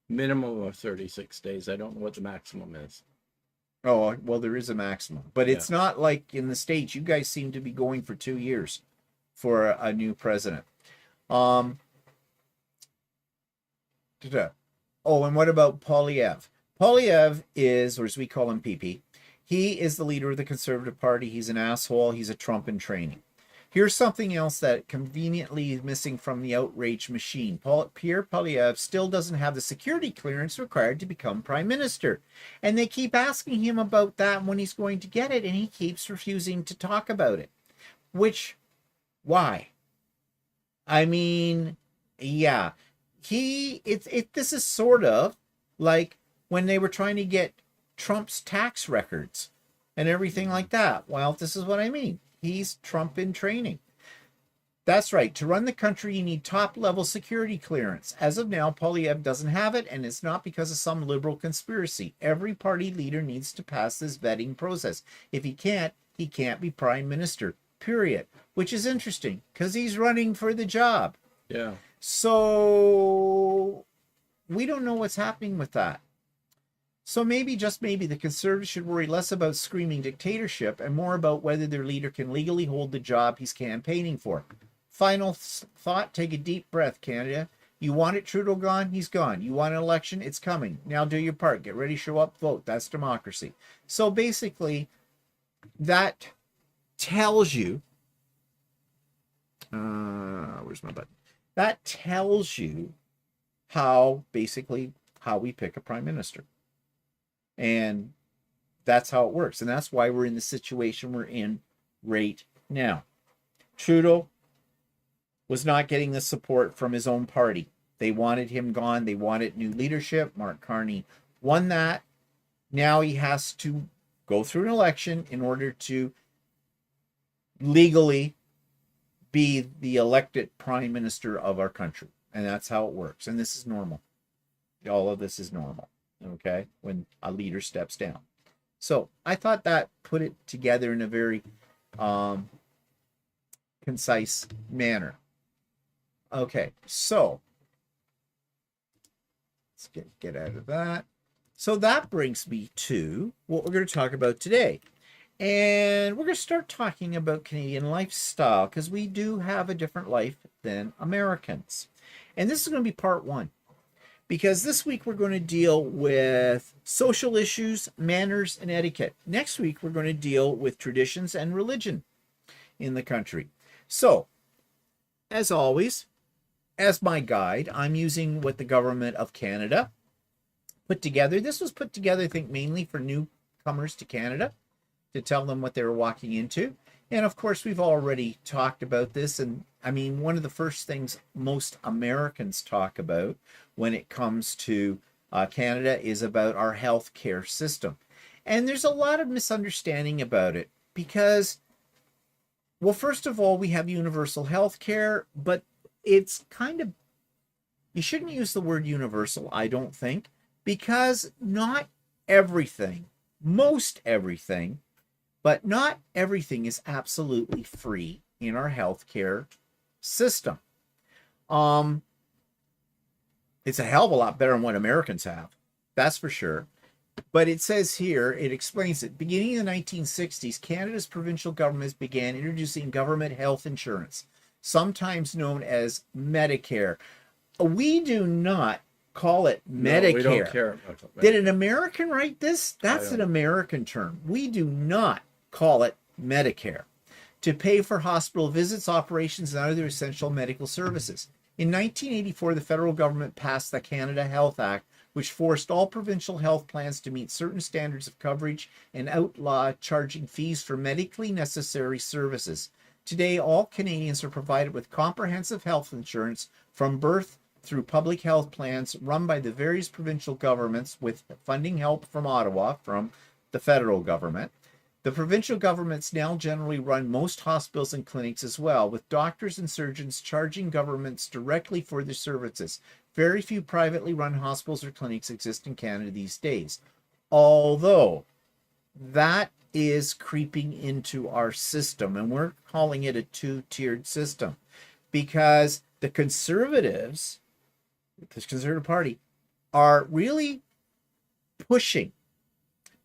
minimum of 36 days. I don't know what the maximum is. Oh, well, there is a maximum. But it's not like in the States. You guys seem to be going for 2 years for a new president. Oh, and what about Poilievre? Poilievre is, or as we call him, PP, he is the leader of the Conservative Party. He's an asshole. He's a Trump in training. Here's something else that conveniently is missing from the outrage machine. Pierre Poilievre still doesn't have the security clearance required to become prime minister. And they keep asking him about that when he's going to get it, and he keeps refusing to talk about it. Why? I mean, yeah. This is sort of like when they were trying to get Trump's tax records and everything like that. Well, this is what I mean. He's Trump in training. That's right. To run the country, you need top-level security clearance. As of now, Poilievre doesn't have it, and it's not because of some liberal conspiracy. Every party leader needs to pass this vetting process. If he can't be prime minister, period. Which is interesting, because he's running for the job. Yeah. So we don't know what's happening with that. So maybe, just maybe, the Conservatives should worry less about screaming dictatorship and more about whether their leader can legally hold the job he's campaigning for. Final thought, take a deep breath, Canada. You want it Trudeau gone? He's gone. You want an election? It's coming. Now do your part. Get ready, show up, vote. That's democracy. So basically, that tells you, where's my button? That tells you how we pick a prime minister. And that's how it works. And that's why we're in the situation we're in right now. Trudeau was not getting the support from his own party. They wanted him gone. They wanted new leadership. Mark Carney won that. Now he has to go through an election in order to legally be the elected prime minister of our country. And that's how it works. And this is normal. All of this is normal. Okay, when a leader steps down. So I thought that put it together in a very concise manner. Okay, so let's get out of that. So that brings me to what we're going to talk about today. And we're going to start talking about Canadian lifestyle, because we do have a different life than Americans. And this is going to be part one. Because this week we're going to deal with social issues, manners, and etiquette. Next week we're going to deal with traditions and religion in the country. So, as always, as my guide, I'm using what the Government of Canada put together. This was put together, I think, mainly for newcomers to Canada, to tell them what they were walking into. And of course, we've already talked about this. And I mean, one of the first things most Americans talk about when it comes to Canada is about our healthcare system. And there's a lot of misunderstanding about it because, well, first of all, we have universal healthcare, but it's kind of, you shouldn't use the word universal, I don't think, because not everything, most everything, but not everything is absolutely free in our healthcare system. It's a hell of a lot better than what Americans have. That's for sure. But it says here, it explains it. Beginning in the 1960s, Canada's provincial governments began introducing government health insurance, sometimes known as Medicare. We do not call it Medicare. No, we don't care about Medicare. Did an American write this? That's an American term. We do not call it Medicare. To pay for hospital visits, operations, and other essential medical services. In 1984, the federal government passed the Canada Health Act, which forced all provincial health plans to meet certain standards of coverage and outlawed charging fees for medically necessary services. Today, all Canadians are provided with comprehensive health insurance from birth through public health plans run by the various provincial governments with funding help from Ottawa, from the federal government. The provincial governments now generally run most hospitals and clinics as well, with doctors and surgeons charging governments directly for their services. Very few privately run hospitals or clinics exist in Canada these days. Although that is creeping into our system, and we're calling it a two-tiered system, because the Conservatives, the Conservative Party, are really pushing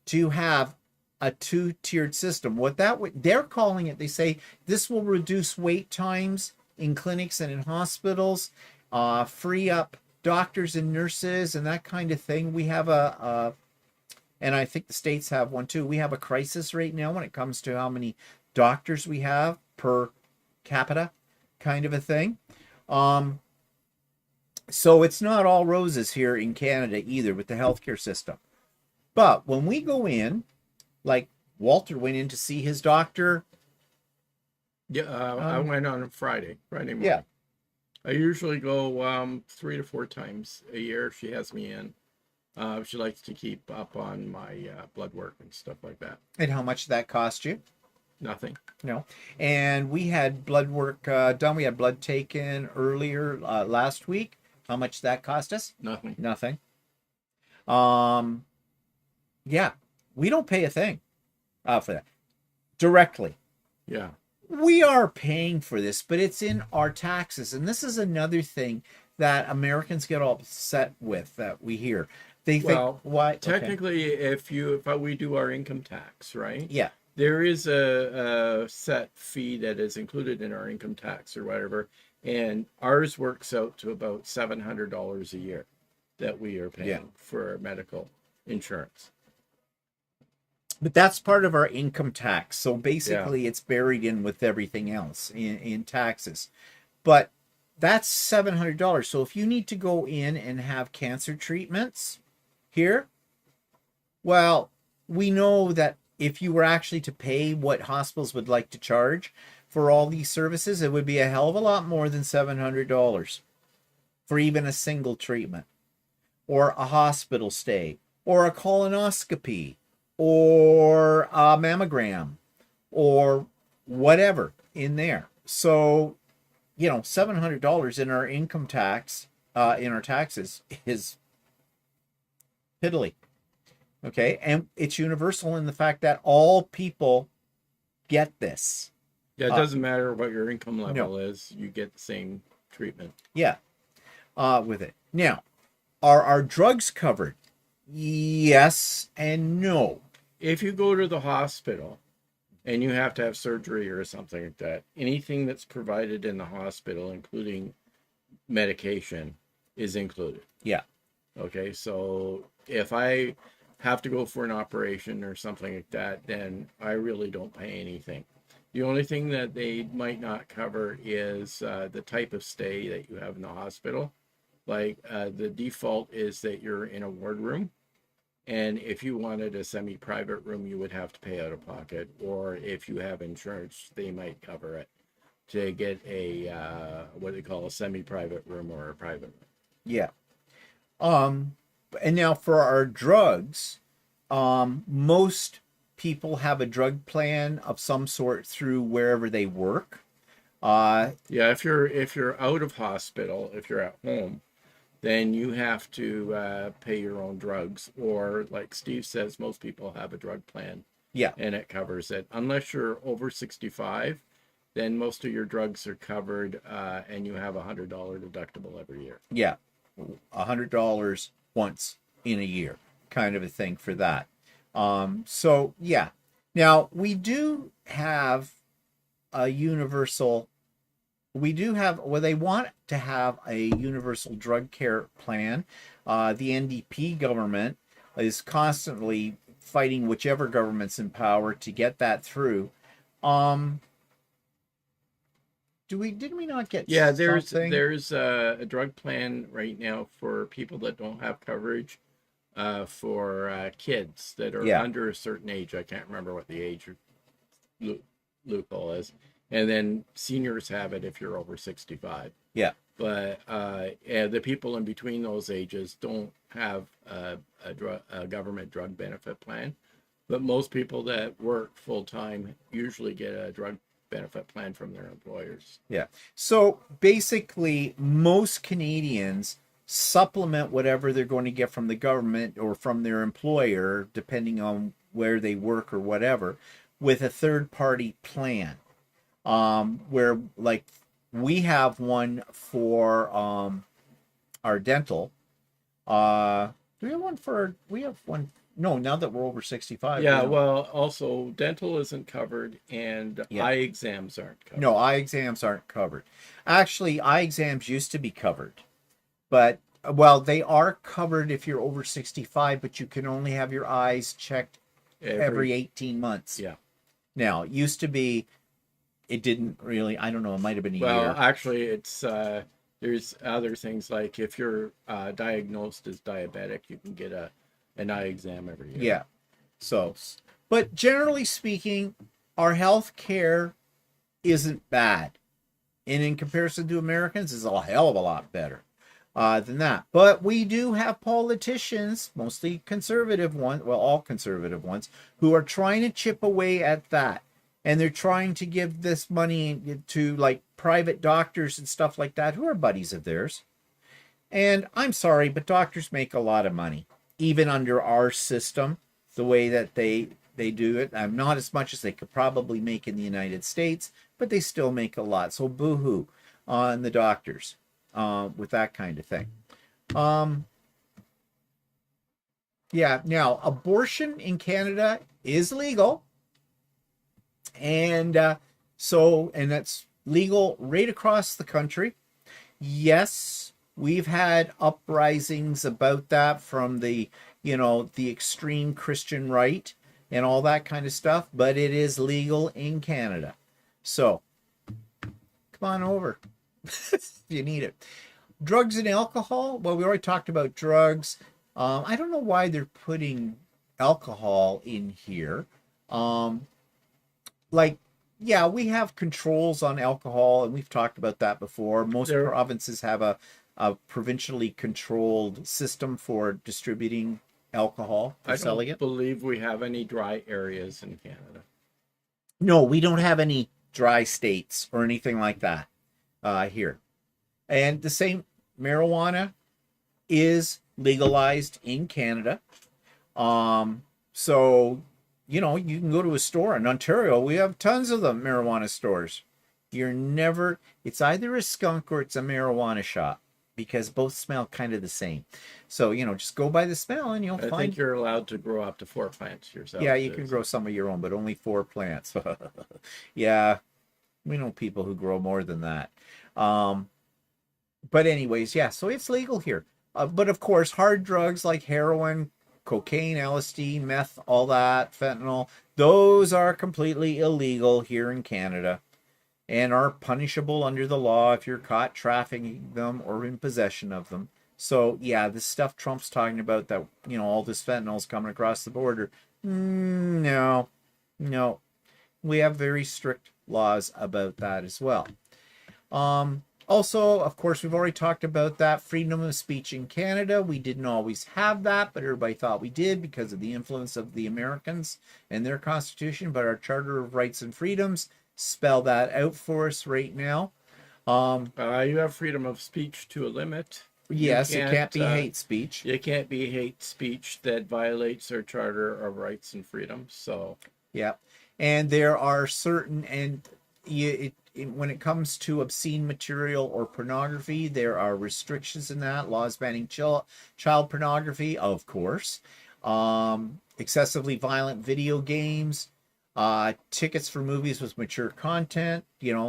to have a two-tiered system. What they're calling it, they say this will reduce wait times in clinics and in hospitals, free up doctors and nurses and that kind of thing. We have and I think the states have one too. We have a crisis right now when it comes to how many doctors we have per capita, kind of a thing. So it's not all roses here in Canada either with the healthcare system. But when we go in, like Walter went in to see his doctor. Yeah, I went on Friday morning. Yeah. I usually go 3 to 4 times a year. She has me in. She likes to keep up on my blood work and stuff like that. And how much did that cost you? Nothing. No. And we had blood work done. We had blood taken earlier last week. How much did that cost us? Nothing. Nothing. Yeah, we don't pay a thing for that directly. Yeah. We are paying for this, but it's in our taxes. And this is another thing that Americans get all upset with that we hear. They think, why? Technically, if we do our income tax, right? Yeah. There is a set fee that is included in our income tax or whatever, and ours works out to about $700 a year that we are paying for medical insurance. But that's part of our income tax. So basically it's buried in with everything else in taxes. But that's $700. So if you need to go in and have cancer treatments here, well, we know that if you were actually to pay what hospitals would like to charge for all these services, it would be a hell of a lot more than $700 for even a single treatment, or a hospital stay, or a colonoscopy, or a mammogram, or whatever in there. So, you know, $700 in our income tax, in our taxes, is piddly. Okay, and it's universal in the fact that all people get this. Yeah, it doesn't matter what your income level is, you get the same treatment. Yeah, with it. Now, are our drugs covered? Yes and no. If you go to the hospital and you have to have surgery or something like that, anything that's provided in the hospital, including medication, is included. Yeah. Okay, so if I have to go for an operation or something like that, then I really don't pay anything. The only thing that they might not cover is the type of stay that you have in the hospital. Like the default is that you're in a ward room. And if you wanted a semi-private room, you would have to pay out of pocket. Or if you have insurance, they might cover it to get a, what they call a semi-private room or a private room. Yeah. And now for our drugs, most people have a drug plan of some sort through wherever they work. Yeah, if you're out of hospital, if you're at home, then you have to pay your own drugs. Or like Steve says, most people have a drug plan. Yeah. And it covers it. Unless you're over 65, then most of your drugs are covered, and you have $100 deductible every year. Yeah. $100 once in a year, kind of a thing for that. So yeah. Now we do have a universal. We do have, well, they want to have a universal drug care plan. The NDP government is constantly fighting whichever government's in power to get that through. Did we not get? Yeah, there's a drug plan right now for people that don't have coverage, for kids that are under a certain age. I can't remember what the age loophole is. And then seniors have it if you're over 65. Yeah. But the people in between those ages don't have a government drug benefit plan. But most people that work full time usually get a drug benefit plan from their employers. Yeah. So basically, most Canadians supplement whatever they're going to get from the government or from their employer, depending on where they work or whatever, with a third-party plan. Where, like, we have one for our dental. Do we have one for? We have one. No, now that we're over 65. Yeah, well, also dental isn't covered, and eye exams aren't covered. No, eye exams aren't covered. Actually, eye exams used to be covered, but well, they are covered if you're over 65, but you can only have your eyes checked every 18 months. Yeah. Now, it used to be. It didn't really. I don't know. It might have been a year. Well, actually, it's there's other things like if you're diagnosed as diabetic, you can get an eye exam every year. Yeah. So, but generally speaking, our health care isn't bad, and in comparison to Americans, is a hell of a lot better than that. But we do have politicians, mostly conservative ones, well, all conservative ones, who are trying to chip away at that. And they're trying to give this money to like private doctors and stuff like that who are buddies of theirs. And I'm sorry, but doctors make a lot of money, even under our system, the way that they do it. Not as much as they could probably make in the United States, but they still make a lot. So boo-hoo on the doctors with that kind of thing. Yeah, now abortion in Canada is legal. And and that's legal right across the country. Yes, we've had uprisings about that from the extreme Christian right and all that kind of stuff, but it is legal in Canada. So come on over if you need it. Drugs and alcohol. Well, we already talked about drugs. I don't know why they're putting alcohol in here. Yeah, we have controls on alcohol, and we've talked about that before. Most provinces have a provincially controlled system for distributing alcohol, for selling it. I don't believe we have any dry areas in Canada. No, we don't have any dry states or anything like that here. And the same, marijuana is legalized in Canada. So you can go to a store in Ontario. We have tons of them, marijuana stores. It's either a skunk or it's a marijuana shop, because both smell kind of the same. So, just go by the smell and you'll find. I think you're allowed to grow up to 4 plants yourself. Yeah, you can grow some of your own, but only 4 plants. Yeah, we know people who grow more than that. But anyways, yeah, so it's legal here. But of course, hard drugs like heroin, cocaine, LSD, meth, all that, fentanyl, those are completely illegal here in Canada and are punishable under the law if you're caught trafficking them or in possession of them. So yeah, this stuff Trump's talking about, that all this fentanyl's coming across the border, no, we have very strict laws about that as well. Also, of course, we've already talked about that freedom of speech in Canada. We didn't always have that, but everybody thought we did because of the influence of the Americans and their Constitution. But our Charter of Rights and Freedoms spell that out for us right now. You have freedom of speech to a limit. Yes, it can't be hate speech. It can't be hate speech that violates our Charter of Rights and Freedoms. So yeah, and there are certain when it comes to obscene material or pornography, there are restrictions in that. Laws banning child pornography, of course. Excessively violent video games. Tickets for movies with mature content.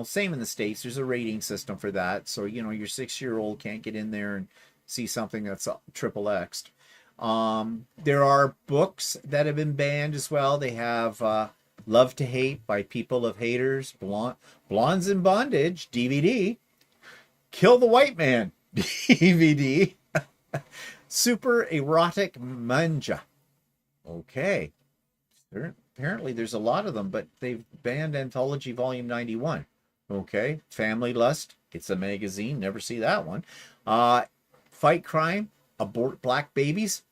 Same in the States. There's a rating system for that. So, your 6-year-old can't get in there and see something that's triple X'd. There are books that have been banned as well. They have Love to Hate by People of Haters, Blondes in Bondage, DVD, Kill the White Man, DVD, Super Erotic Manja. Okay. Apparently there's a lot of them, but they've banned Anthology Volume 91. Okay. Family Lust, it's a magazine, never see that one. Fight Crime, Abort Black Babies,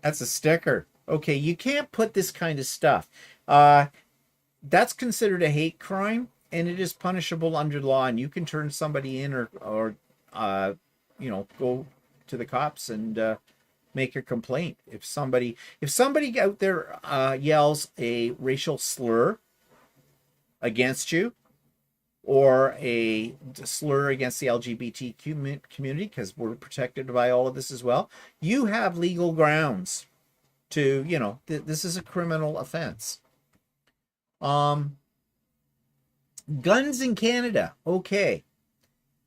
that's a sticker. Okay, you can't put this kind of stuff. That's considered a hate crime, and it is punishable under law, and you can turn somebody in or go to the cops and make a complaint. If somebody out there yells a racial slur against you, or a slur against the LGBTQ community, because we're protected by all of this as well, you have legal grounds to, this is a criminal offense. Guns in Canada. Okay.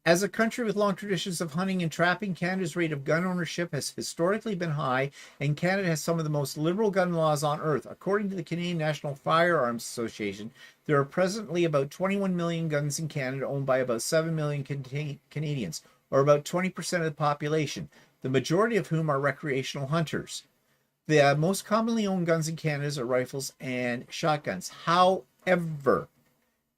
As a country with long traditions of hunting and trapping, Canada's rate of gun ownership has historically been high, and Canada has some of the most liberal gun laws on earth. According to the Canadian National Firearms Association, there are presently about 21 million guns in Canada, owned by about 7 million Canadians, or about 20% of the population, the majority of whom are recreational hunters. The most commonly owned guns in Canada are rifles and shotguns. However,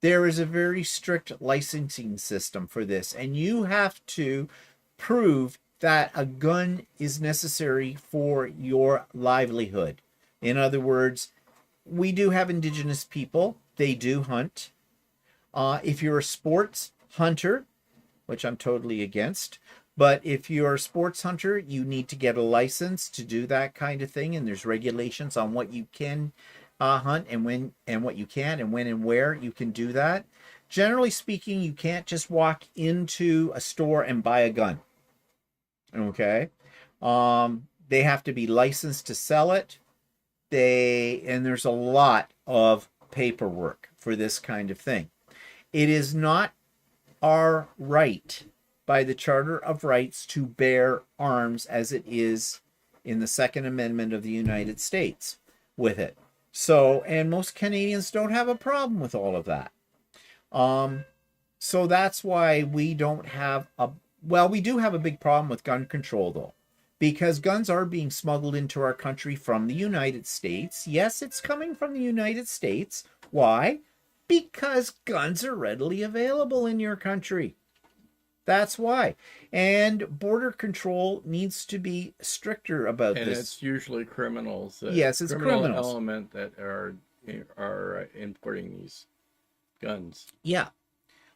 there is a very strict licensing system for this, and you have to prove that a gun is necessary for your livelihood. In other words, we do have Indigenous people they do hunt. If you're a sports hunter, which I'm totally against, but if you're a sports hunter, you need to get a license to do that kind of thing, and there's regulations on what you can hunt and when and what you can and when and where you can do that. Generally speaking, you can't just walk into a store and buy a gun. Okay. They have to be licensed to sell it. And there's a lot of paperwork for this kind of thing. It is not our right by the Charter of Rights to bear arms as it is in the Second Amendment of the United States with it. So, and most Canadians don't have a problem with all of that. So that's why we don't have we do have a big problem with gun control though, because guns are being smuggled into our country from the United States. Yes, it's coming from the United States. Why? Because guns are readily available in your country. That's why. And border control needs to be stricter about and this. And it's usually criminals. Yes, it's criminals. Element that are importing these guns. Yeah.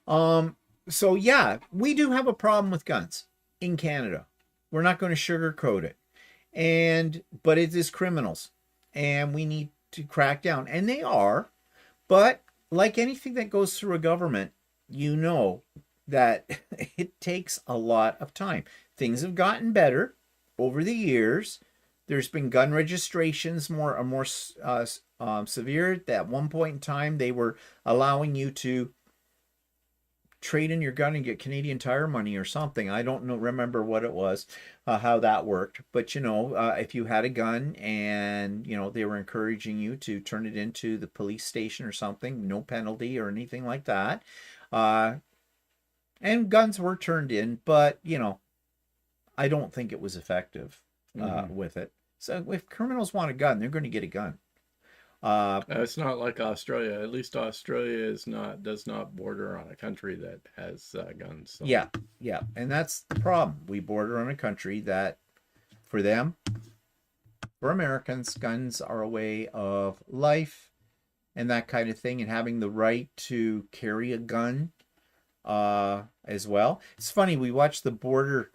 So yeah, we do have a problem with guns in Canada. We're not going to sugarcoat it. But it is criminals. And we need to crack down. And they are. But like anything that goes through a government, you know that it takes a lot of time. Things have gotten better over the years. There's been gun registrations more severe. At one point in time, they were allowing you to trade in your gun and get Canadian Tire money or something. I don't remember what it was, how that worked. But, if you had a gun and, they were encouraging you to turn it into the police station or something, no penalty or anything like that. And guns were turned in, but, I don't think it was effective with it. So if criminals want a gun, they're going to get a gun. It's not like Australia. At least Australia does not border on a country that has guns. So. Yeah. And that's the problem. We border on a country that, for them, for Americans, guns are a way of life and that kind of thing, and having the right to carry a gun as well. It's funny, we watch the border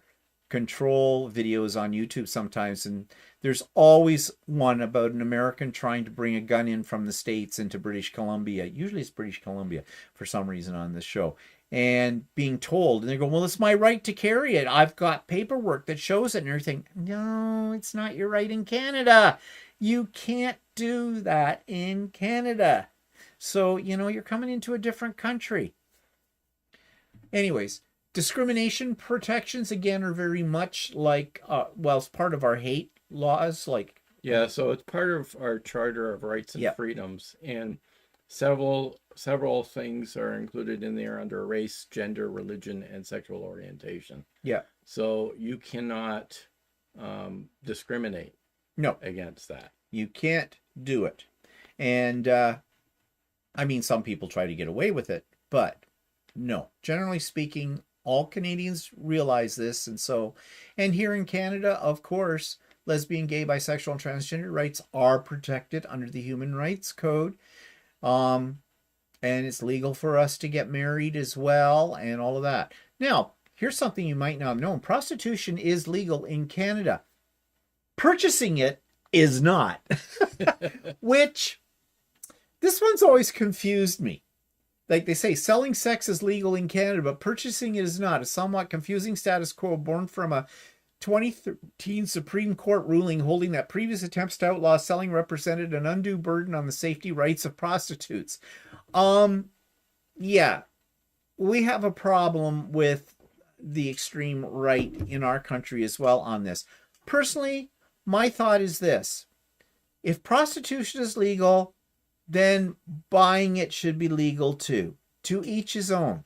control videos on YouTube sometimes, and there's always one about an American trying to bring a gun in from the States into British Columbia. Usually it's British Columbia for some reason on this show. And being told, and they go, well, it's my right to carry it. I've got paperwork that shows it and everything. No, it's not your right in Canada. You can't do that in Canada. So, you're coming into a different country. Anyways, discrimination protections, again, are very much like, it's part of our hate laws. Yeah, so it's part of our Charter of Rights and Freedoms. And several things are included in there under race, gender, religion, and sexual orientation. Yeah. So you cannot discriminate against that. You can't do it. And, some people try to get away with it, but no. Generally speaking, all Canadians realize this. And here in Canada, of course, lesbian, gay, bisexual, and transgender rights are protected under the Human Rights Code. And it's legal for us to get married as well and all of that. Now, here's something you might not have known. Prostitution is legal in Canada. Purchasing it is not. Which, this one's always confused me. Like they say, selling sex is legal in Canada, but purchasing it is not. A somewhat confusing status quo born from a 2013 Supreme Court ruling holding that previous attempts to outlaw selling represented an undue burden on the safety rights of prostitutes. Yeah, we have a problem with the extreme right in our country as well on this. Personally, my thought is this. If prostitution is legal, then buying it should be legal too. To each his own.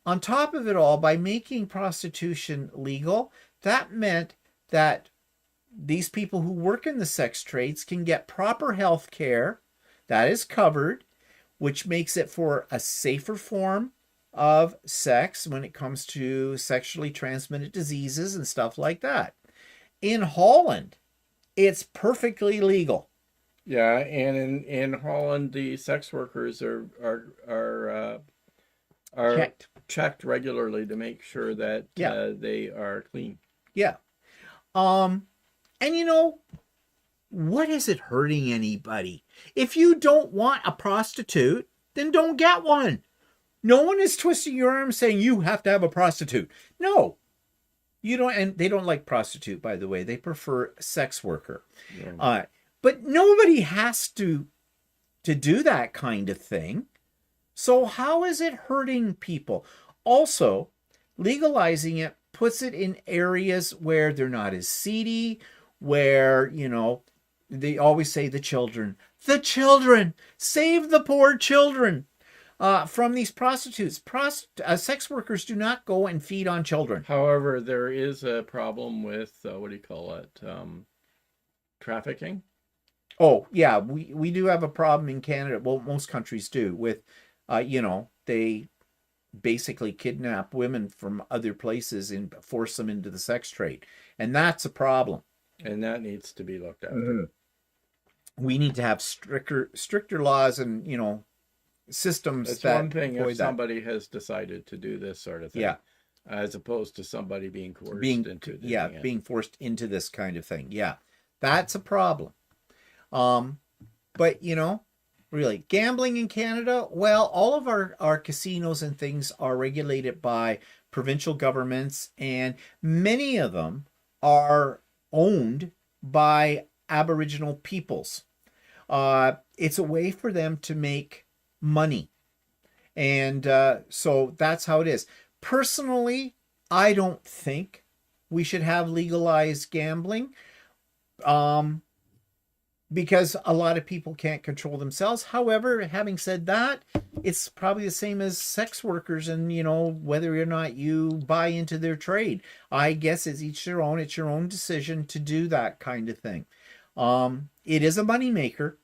On top of it all, by making prostitution legal, that meant that these people who work in the sex trades can get proper health care that is covered, which makes it for a safer form of sex when it comes to sexually transmitted diseases and stuff like that. In Holland, it's perfectly legal. Yeah, and in Holland, the sex workers are Checked. checked regularly to make sure that Yeah. they are clean. Yeah. Um, and you know, what is it hurting anybody? If you don't want a prostitute, then don't get one. No one is twisting your arm saying you have to have a prostitute. No, you don't. And they don't like prostitute, by the way. They prefer sex worker. Yeah. But nobody has to do that kind of thing. So how is it hurting people? Also, legalizing it puts it in areas where they're not as seedy, where, you know, they always say the children, save the poor children from these prostitutes. Sex workers do not go and feed on children. However, there is a problem with what do you call it? Trafficking. Oh, yeah, we do have a problem in Canada. Well, most countries do with, you know, they basically kidnap women from other places and force them into the sex trade. And that's a problem. And that needs to be looked after. Mm-hmm. We need to have stricter laws and, you know, systems it's that one thing if that. somebody has decided to do this sort of thing. Yeah. As opposed to somebody being coerced into doing it. Being forced into this kind of thing. Yeah. That's a problem. But you know, really, gambling in Canada, well, all of our casinos and things are regulated by provincial governments, and many of them are owned by Aboriginal peoples. It's a way for them to make money. And so that's how it is. Personally, I don't think we should have legalized gambling. Because a lot of people can't control themselves. However, having said that, it's probably the same as sex workers, and you know, whether or not you buy into their trade. I guess it's each their own. It's your own decision to do that kind of thing. It is a moneymaker.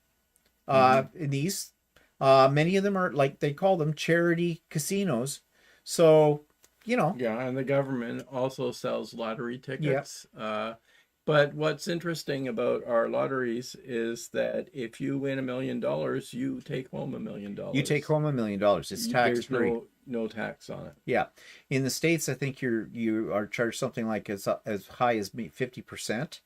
These many of them are, like they call them, charity casinos. So, you know. Yeah, and the government also sells lottery tickets. Yeah. But what's interesting about our lotteries is that if you win $1 million, you take home $1 million. You take home $1 million. It's tax free. There's no tax on it. Yeah, in the States, I think you are charged something like as high as 50%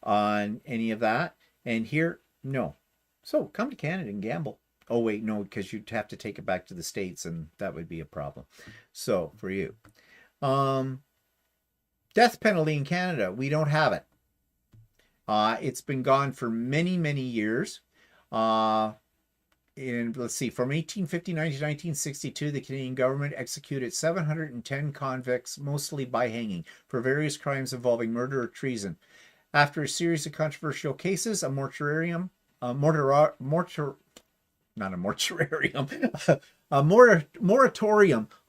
on any of that, and here, no. So come to Canada and gamble. Oh wait, no, because you'd have to take it back to the States, and that would be a problem. So for you, death penalty in Canada, we don't have it. It's been gone for many, many years. Let's see, from 1859 to 1962, the Canadian government executed 710 convicts, mostly by hanging, for various crimes involving murder or treason. After a series of controversial cases, a moratorium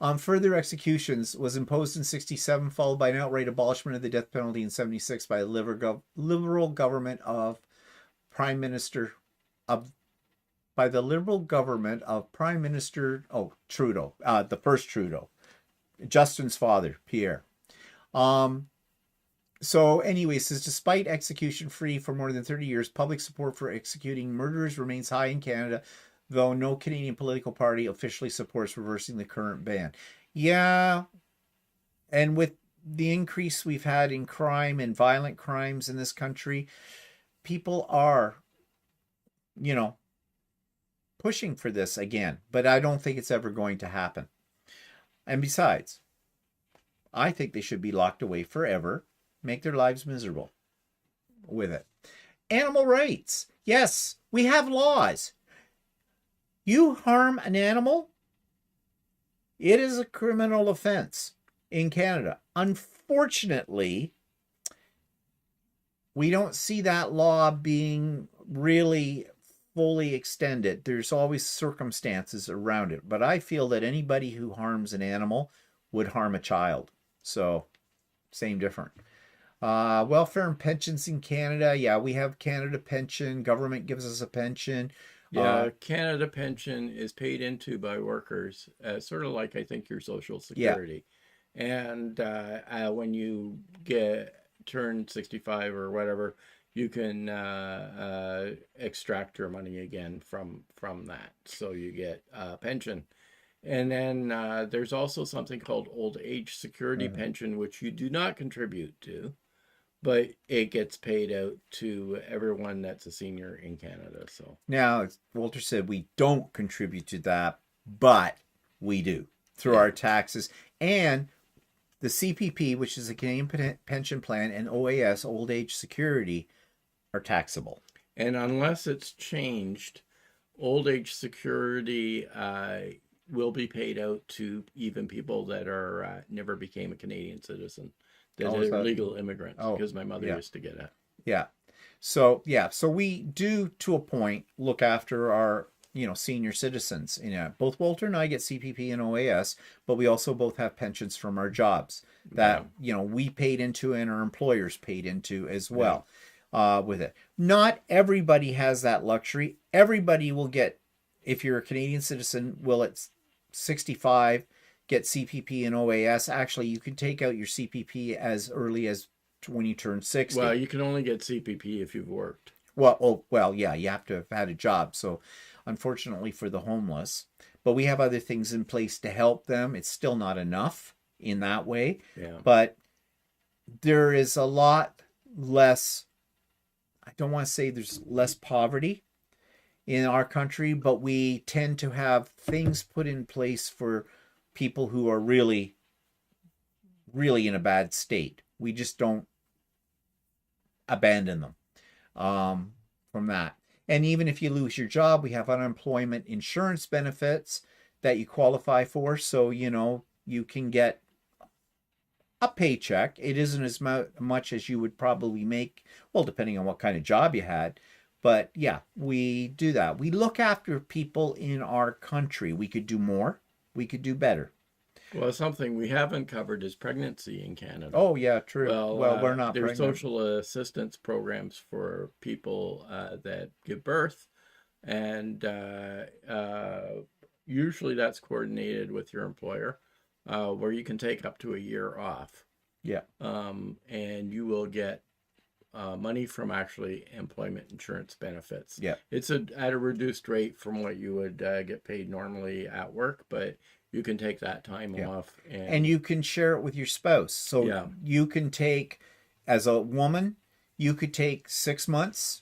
on further executions was imposed in 1967, followed by an outright abolishment of the death penalty in 1976 by the Liberal government of Prime Minister Trudeau, the first Trudeau, Justin's father, Pierre. So anyway, says despite execution free for more than 30 years, public support for executing murderers remains high in Canada, though no Canadian political party officially supports reversing the current ban. Yeah, and with the increase we've had in crime and violent crimes in this country, people are, you know, pushing for this again, but I don't think it's ever going to happen. And besides, I think they should be locked away forever, make their lives miserable with it. Animal rights. Yes, we have laws. You harm an animal, it is a criminal offense in Canada. Unfortunately, we don't see that law being really fully extended. There's always circumstances around it, but I feel that anybody who harms an animal would harm a child. So, same different. Welfare and pensions in Canada. Yeah, we have Canada Pension. Government gives us a pension. Yeah, Canada Pension is paid into by workers, sort of like I think your Social Security. Yeah. And when you turn 65 or whatever, you can extract your money again from that. So you get a pension. And then there's also something called old age security pension, which you do not contribute to, but it gets paid out to everyone that's a senior in Canada. So Now, as Walter said, we don't contribute to that, but we do through Yeah. our taxes. And the CPP, which is the Canadian Pension Plan, and OAS, Old Age Security, are taxable. And unless it's changed, old age security will be paid out to even people that are never became a Canadian citizen, that Oh, is are that- legal immigrants, Oh, because my mother yeah. used to get it. Yeah. So we do to a point look after our senior citizens. Both Walter and I get CPP and OAS, but we also both have pensions from our jobs that we paid into and our employers paid into as well. With it, not everybody has that luxury. Everybody will get, if you're a Canadian citizen, will at 65 get CPP and OAS. Actually, you can take out your CPP as early as when you turn 60. Well, you can only get CPP if you've worked. Well, yeah, you have to have had a job. So, unfortunately for the homeless, but we have other things in place to help them. It's still not enough in that way, Yeah. but there is a lot less. I don't want to say there's less poverty in our country, but we tend to have things put in place for people who are really, really in a bad state. We just don't abandon them from that. And even if you lose your job, we have unemployment insurance benefits that you qualify for. So, you can get a paycheck. It isn't as much as you would probably make, well, depending on what kind of job you had. But yeah, we do that. We look after people in our country. We could do more. We could do better. Well, something we haven't covered is pregnancy in Canada. Oh, yeah, true. Well, We're not there's pregnant. social assistance programs for people that give birth, and usually that's coordinated with your employer, where you can take up to a year off. Yeah. And you will get money from actually employment insurance benefits. Yeah. It's at a reduced rate from what you would get paid normally at work, but you can take that time off. And you can share it with your spouse. So you can take, as a woman, you could take 6 months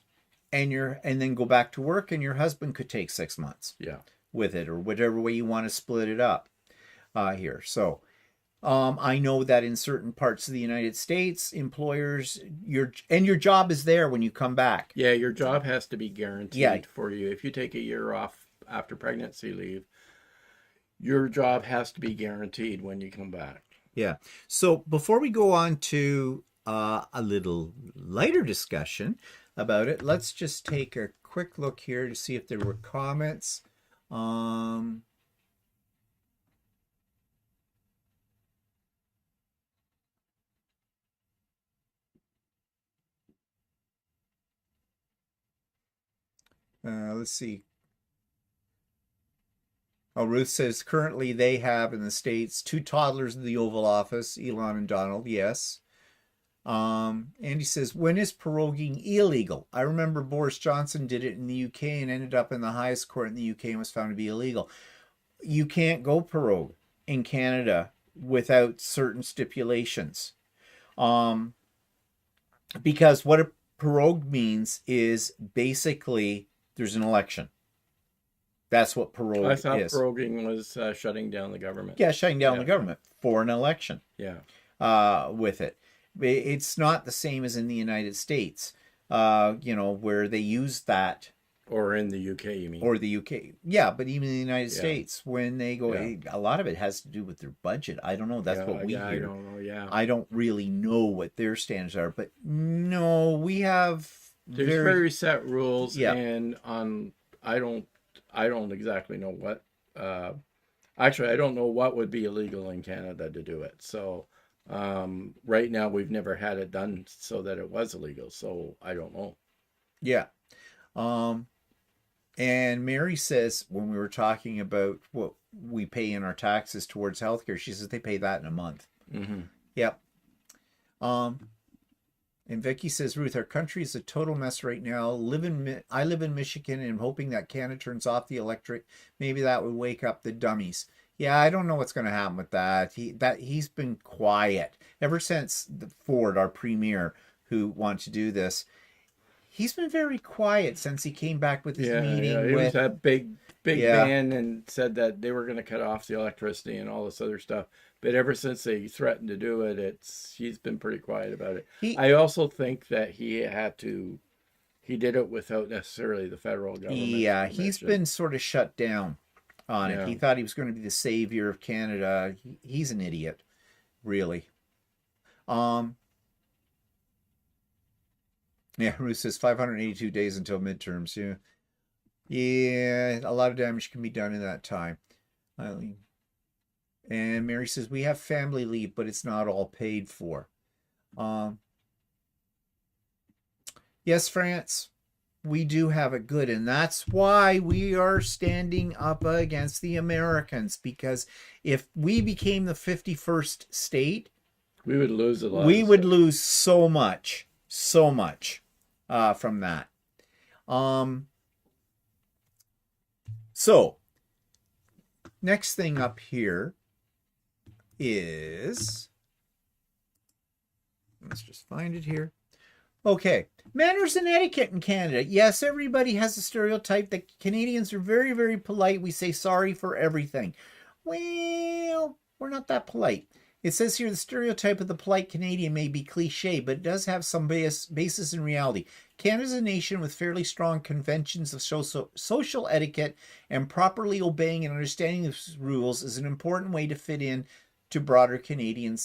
and then go back to work, and your husband could take 6 months with it, or whatever way you want to split it up here. So I know that in certain parts of the United States, employers, your job is there when you come back. Yeah, your job has to be guaranteed for you. If you take a year off after pregnancy leave, your job has to be guaranteed when you come back. Yeah. So before we go on to a little lighter discussion about it, let's just take a quick look here to see if there were comments. Let's see. Oh, Ruth says currently they have in the States 2 toddlers in the Oval Office, Elon and Donald. Yes. Andy says, when is proroguing illegal? I remember Boris Johnson did it in the UK and ended up in the highest court in the UK and was found to be illegal. You can't go prorogue in Canada without certain stipulations. Because what a prorogue means is basically there's an election. That's what prorogue is. I thought proroguing was shutting down the government. Yeah, shutting down the government for an election. Yeah. With it. It's not the same as in the United States, where they use that. Or in the UK, you mean? Or the UK. Yeah, but even in the United States, when they go, a lot of it has to do with their budget. I don't know. That's what we hear. I don't know, I don't really know what their standards are, but no, we have... There's very set rules, and I don't exactly know what. Actually, I don't know what would be illegal in Canada to do it. So right now, we've never had it done so that it was illegal. So I don't know. Yeah. And Mary says, when we were talking about what we pay in our taxes towards healthcare, she says they pay that in a month. Mm-hmm. Yep. And Vicky says, Ruth, our country is a total mess right now. I live in Michigan and I'm hoping that Canada turns off the electric. Maybe that would wake up the dummies. Yeah, I don't know what's going to happen with that. He's been quiet ever since Ford, our premier, who wanted to do this. He's been very quiet since he came back with his Yeah. meeting It was with. that big Yeah, ban and said that they were going to cut off the electricity and all this other stuff. But ever since they threatened to do it, he's been pretty quiet about it. he I also think that he did it without necessarily the federal government's yeah, he's permission. been sort of shut down on it. Yeah. He thought he was going to be the savior of Canada. He's an idiot, really. Um, yeah, Ruth says 582 days until midterms. Yeah, yeah, a lot of damage can be done in that time. Eileen. And Mary says we have family leave, but it's not all paid for. Um, yes, France, we do have it good, and that's why we are standing up against the Americans. Because if we became the 51st state, We would lose a lot we of would stuff. lose so much, from that. Um, so next thing up here is, let's just find it here. Okay, manners and etiquette in Canada. Yes, everybody has a stereotype that Canadians are very, very polite. We say sorry for everything. Well, we're not that polite. It says here the stereotype of the polite Canadian may be cliche, but it does have some basis in reality. Canada is a nation with fairly strong conventions of social etiquette, and properly obeying and understanding of rules is an important way to fit in to broader Canadian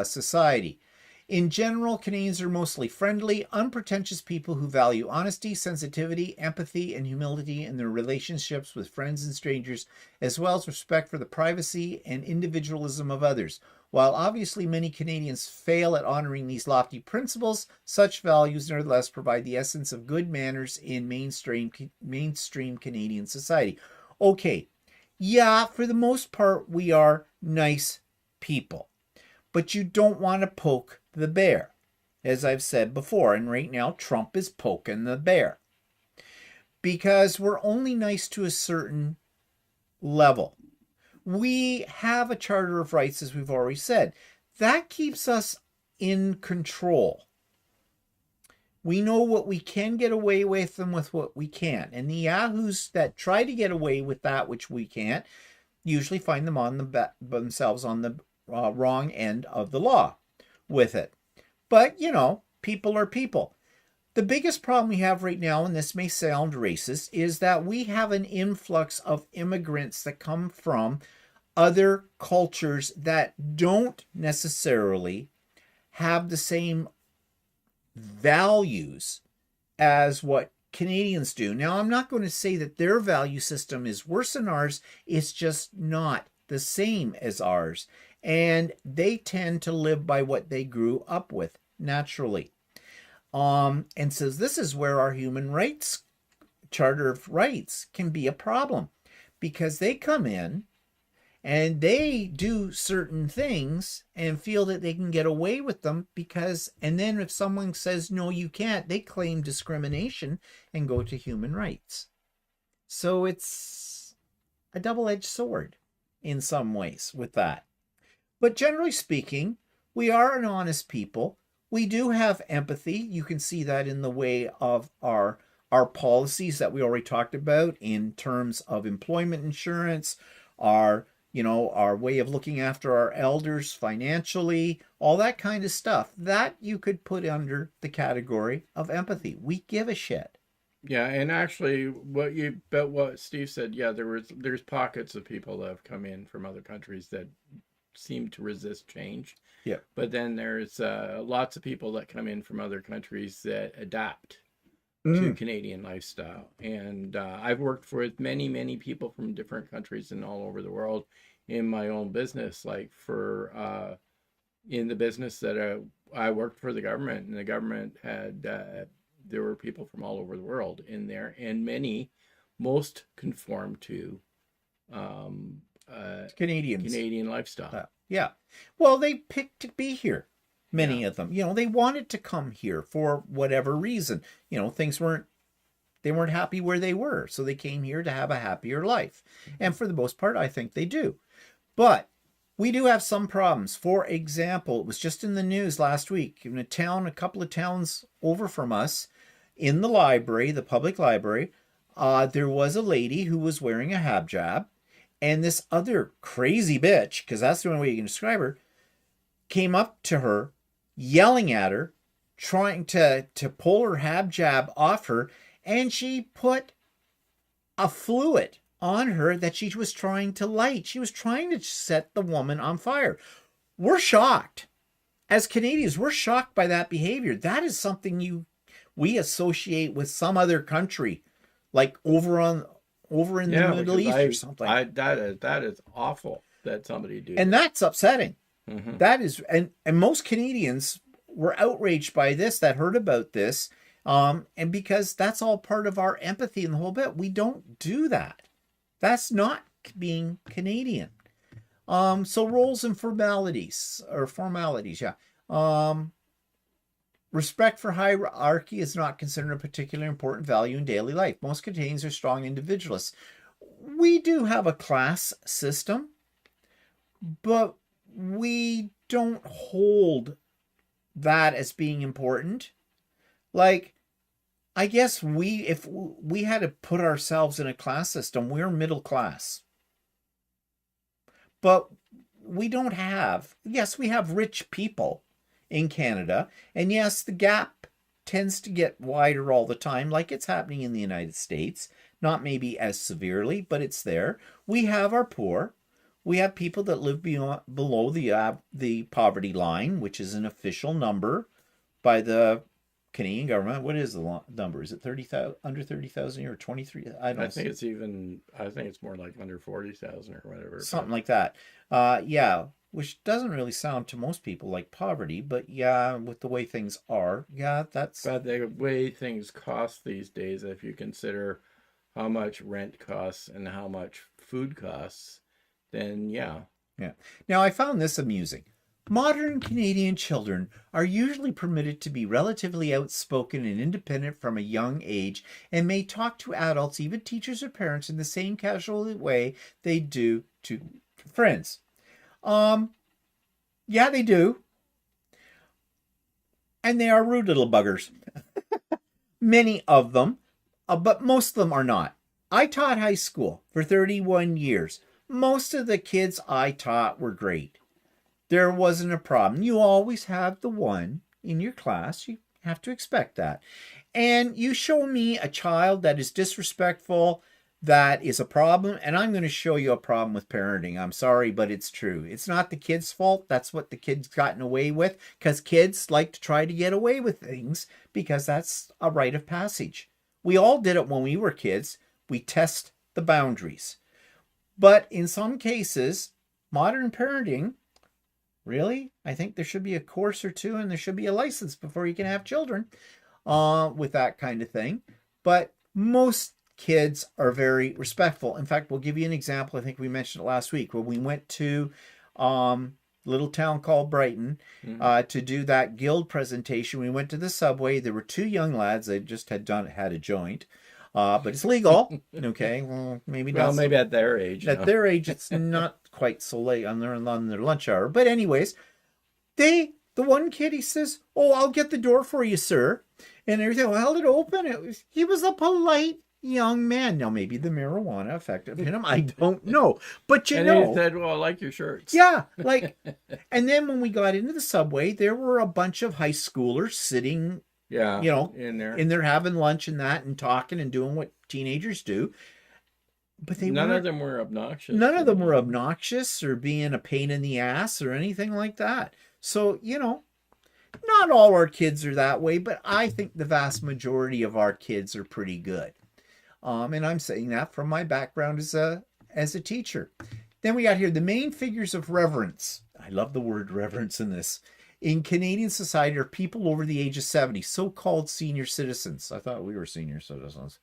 society. In general, Canadians are mostly friendly, unpretentious people who value honesty, sensitivity, empathy, and humility in their relationships with friends and strangers, as well as respect for the privacy and individualism of others. While obviously many Canadians fail at honoring these lofty principles, such values nevertheless provide the essence of good manners in mainstream Canadian society. Okay, yeah, for the most part, we are nice people, but you don't want to poke the bear, as I've said before. And right now, Trump is poking the bear because we're only nice to a certain level. We have a Charter of Rights, as we've already said. That keeps us in control. We know what we can get away with and with what we can't. And the yahoos that try to get away with that which we can't usually find themselves on the wrong end of the law with it. But, people are people. The biggest problem we have right now, and this may sound racist, is that we have an influx of immigrants that come from other cultures that don't necessarily have the same values as what Canadians do. Now, I'm not going to say that their value system is worse than ours. It's just not the same as ours. And they tend to live by what they grew up with naturally. And says this is where our human rights Charter of Rights can be a problem, because they come in and they do certain things and feel that they can get away with them and then if someone says no you can't, they claim discrimination and go to human rights. So it's a double-edged sword in some ways with that. But generally speaking, we are an honest people. We do have empathy. You can see that in the way of our policies that we already talked about in terms of employment insurance, our way of looking after our elders financially, all that kind of stuff. That you could put under the category of empathy. We give a shit. Yeah, and actually, what Steve said, yeah, there's pockets of people that have come in from other countries that seem to resist change. Yeah. But then there's lots of people that come in from other countries that adapt to Canadian lifestyle. And I've worked with many, many people from different countries and all over the world in my own business. Like in the business that I worked for the government, and the government had, there were people from all over the world in there, and most conform to Canadians. Canadian lifestyle. Yeah. Well, they picked to be here. Many Yeah. of them, they wanted to come here for whatever reason. They weren't happy where they were, so they came here to have a happier life. And for the most part, I think they do. But we do have some problems. For example, it was just in the news last week in a couple of towns over from us, in the library, the public library, there was a lady who was wearing a hijab, and this other crazy bitch, because that's the only way you can describe her, came up to her, yelling at her, trying to pull her hijab off her, and she put a fluid on her that she was trying to light. She was trying to set the woman on fire. We're shocked. As Canadians, we're shocked by that behavior. That is something we associate with some other country, like over in the Middle East or something. That is awful that somebody do. And that's upsetting. Mm-hmm. That is, and most Canadians were outraged by this, that heard about this. And because that's all part of our empathy in the whole bit, we don't do that. That's not being Canadian. So roles and formalities, yeah. Respect for hierarchy is not considered a particularly important value in daily life. Most Canadians are strong individualists. We do have a class system, but we don't hold that as being important. Like, I guess if we had to put ourselves in a class system, we're middle class. But we don't have, yes, we have rich people in Canada. And yes, the gap tends to get wider all the time, like it's happening in the United States. Not maybe as severely, but it's there. We have our poor. We have people that live below the poverty line, which is an official number by the Canadian government. What is the number? Is it 30,000, under 30,000 or 23? I think it's more like under 40,000 or whatever. Something like that. Yeah, which doesn't really sound to most people like poverty, but yeah, with the way things are, yeah, that's. But the way things cost these days, if you consider how much rent costs and how much food costs, then yeah. Yeah. Now I found this amusing. Modern Canadian children are usually permitted to be relatively outspoken and independent from a young age and may talk to adults, even teachers or parents, in the same casual way they do to friends. Yeah, they do. And they are rude little buggers. Many of them, but most of them are not. I taught high school for 31 years. Most of the kids I taught were great. There wasn't a problem. You always have the one in your class. You have to expect that. And you show me a child that is disrespectful, that is a problem, and I'm going to show you a problem with parenting. I'm sorry, but it's true. It's not the kid's fault. That's what the kid's gotten away with, because kids like to try to get away with things because that's a rite of passage. We all did it when we were kids. We test the boundaries. But in some cases, modern parenting, really, I think there should be a course or two and there should be a license before you can have children with that kind of thing. But most kids are very respectful. In fact, we'll give you an example. I think we mentioned it last week when we went to little town called Brighton to do that guild presentation. We went to the subway. There were two young lads. They just had a joint. But it's legal. Okay. Well, maybe not. Well, maybe at their age. At their age, it's not quite so late on their lunch hour. But anyways, the one kid, he says, "Oh, I'll get the door for you, sir." And everything. Well, held it open. He was a polite young man. Now, maybe the marijuana affected him. I don't know. But he said, "Well, I like your shirts." Yeah. And then when we got into the subway, there were a bunch of high schoolers sitting, in there having lunch and that and talking and doing what teenagers do. But none of them were obnoxious. None of them were obnoxious or being a pain in the ass or anything like that. So, not all our kids are that way, but I think the vast majority of our kids are pretty good. And I'm saying that from my background as a teacher. Then we got here the main figures of reverence. I love the word reverence in this. In Canadian society are people over the age of 70, so-called senior citizens. I thought we were senior citizens.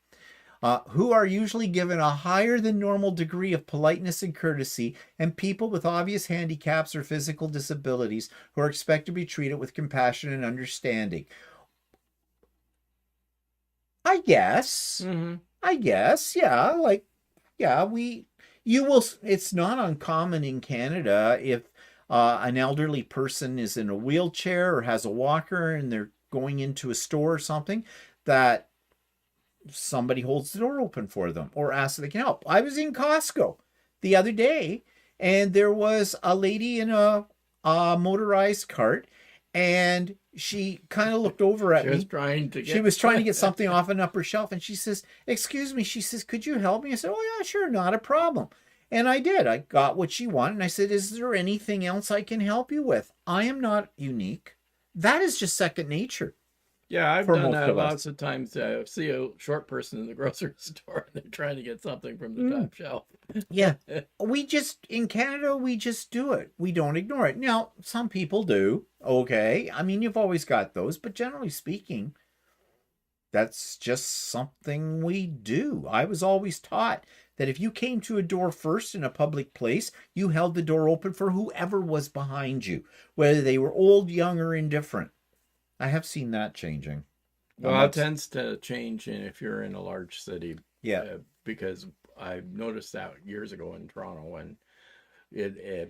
who are usually given a higher than normal degree of politeness and courtesy, and people with obvious handicaps or physical disabilities who are expected to be treated with compassion and understanding. I guess. Mm-hmm. I guess. Yeah. Like, yeah, you will, it's not uncommon in Canada if an elderly person is in a wheelchair or has a walker and they're going into a store or something, that somebody holds the door open for them or asks if they can help. I was in Costco the other day and there was a lady in a motorized cart, and she kind of looked over at She was me. trying to get. She was trying to get something off an upper shelf, and she says, "Excuse me," she says, "could you help me?" I said, "Oh yeah, sure, not a problem." And I did. I got what she wanted, and I said, "Is there anything else I can help you with? I am not unique." That is just second nature Yeah, I've for done most that of us. lots of times. See a short person in the grocery store and they're trying to get something from the top shelf. Yeah. We just, in Canada, we just do it. We don't ignore it. Now, some people do. Okay. I mean, you've always got those, but generally speaking, that's just something we do. I was always taught that if you came to a door first in a public place, you held the door open for whoever was behind you, whether they were old, young, or indifferent. I have seen that changing. Well, it tends to change if you're in a large city. Yeah. Because I noticed that years ago in Toronto when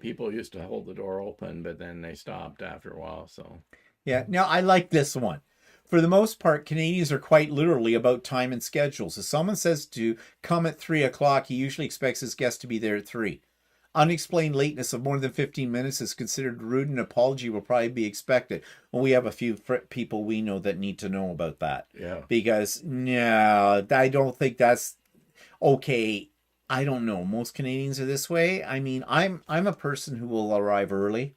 people used to hold the door open, but then they stopped after a while. So Yeah. Now, I like this one. For the most part, Canadians are quite literally about time and schedules. If someone says to come at 3 o'clock, he usually expects his guest to be there at 3. Unexplained lateness of more than 15 minutes is considered rude, and an apology will probably be expected. Well, we have a few people we know that need to know about that. yeah. Because, no, I don't think that's okay. I don't know. Most Canadians are this way. I mean, I'm a person who will arrive early.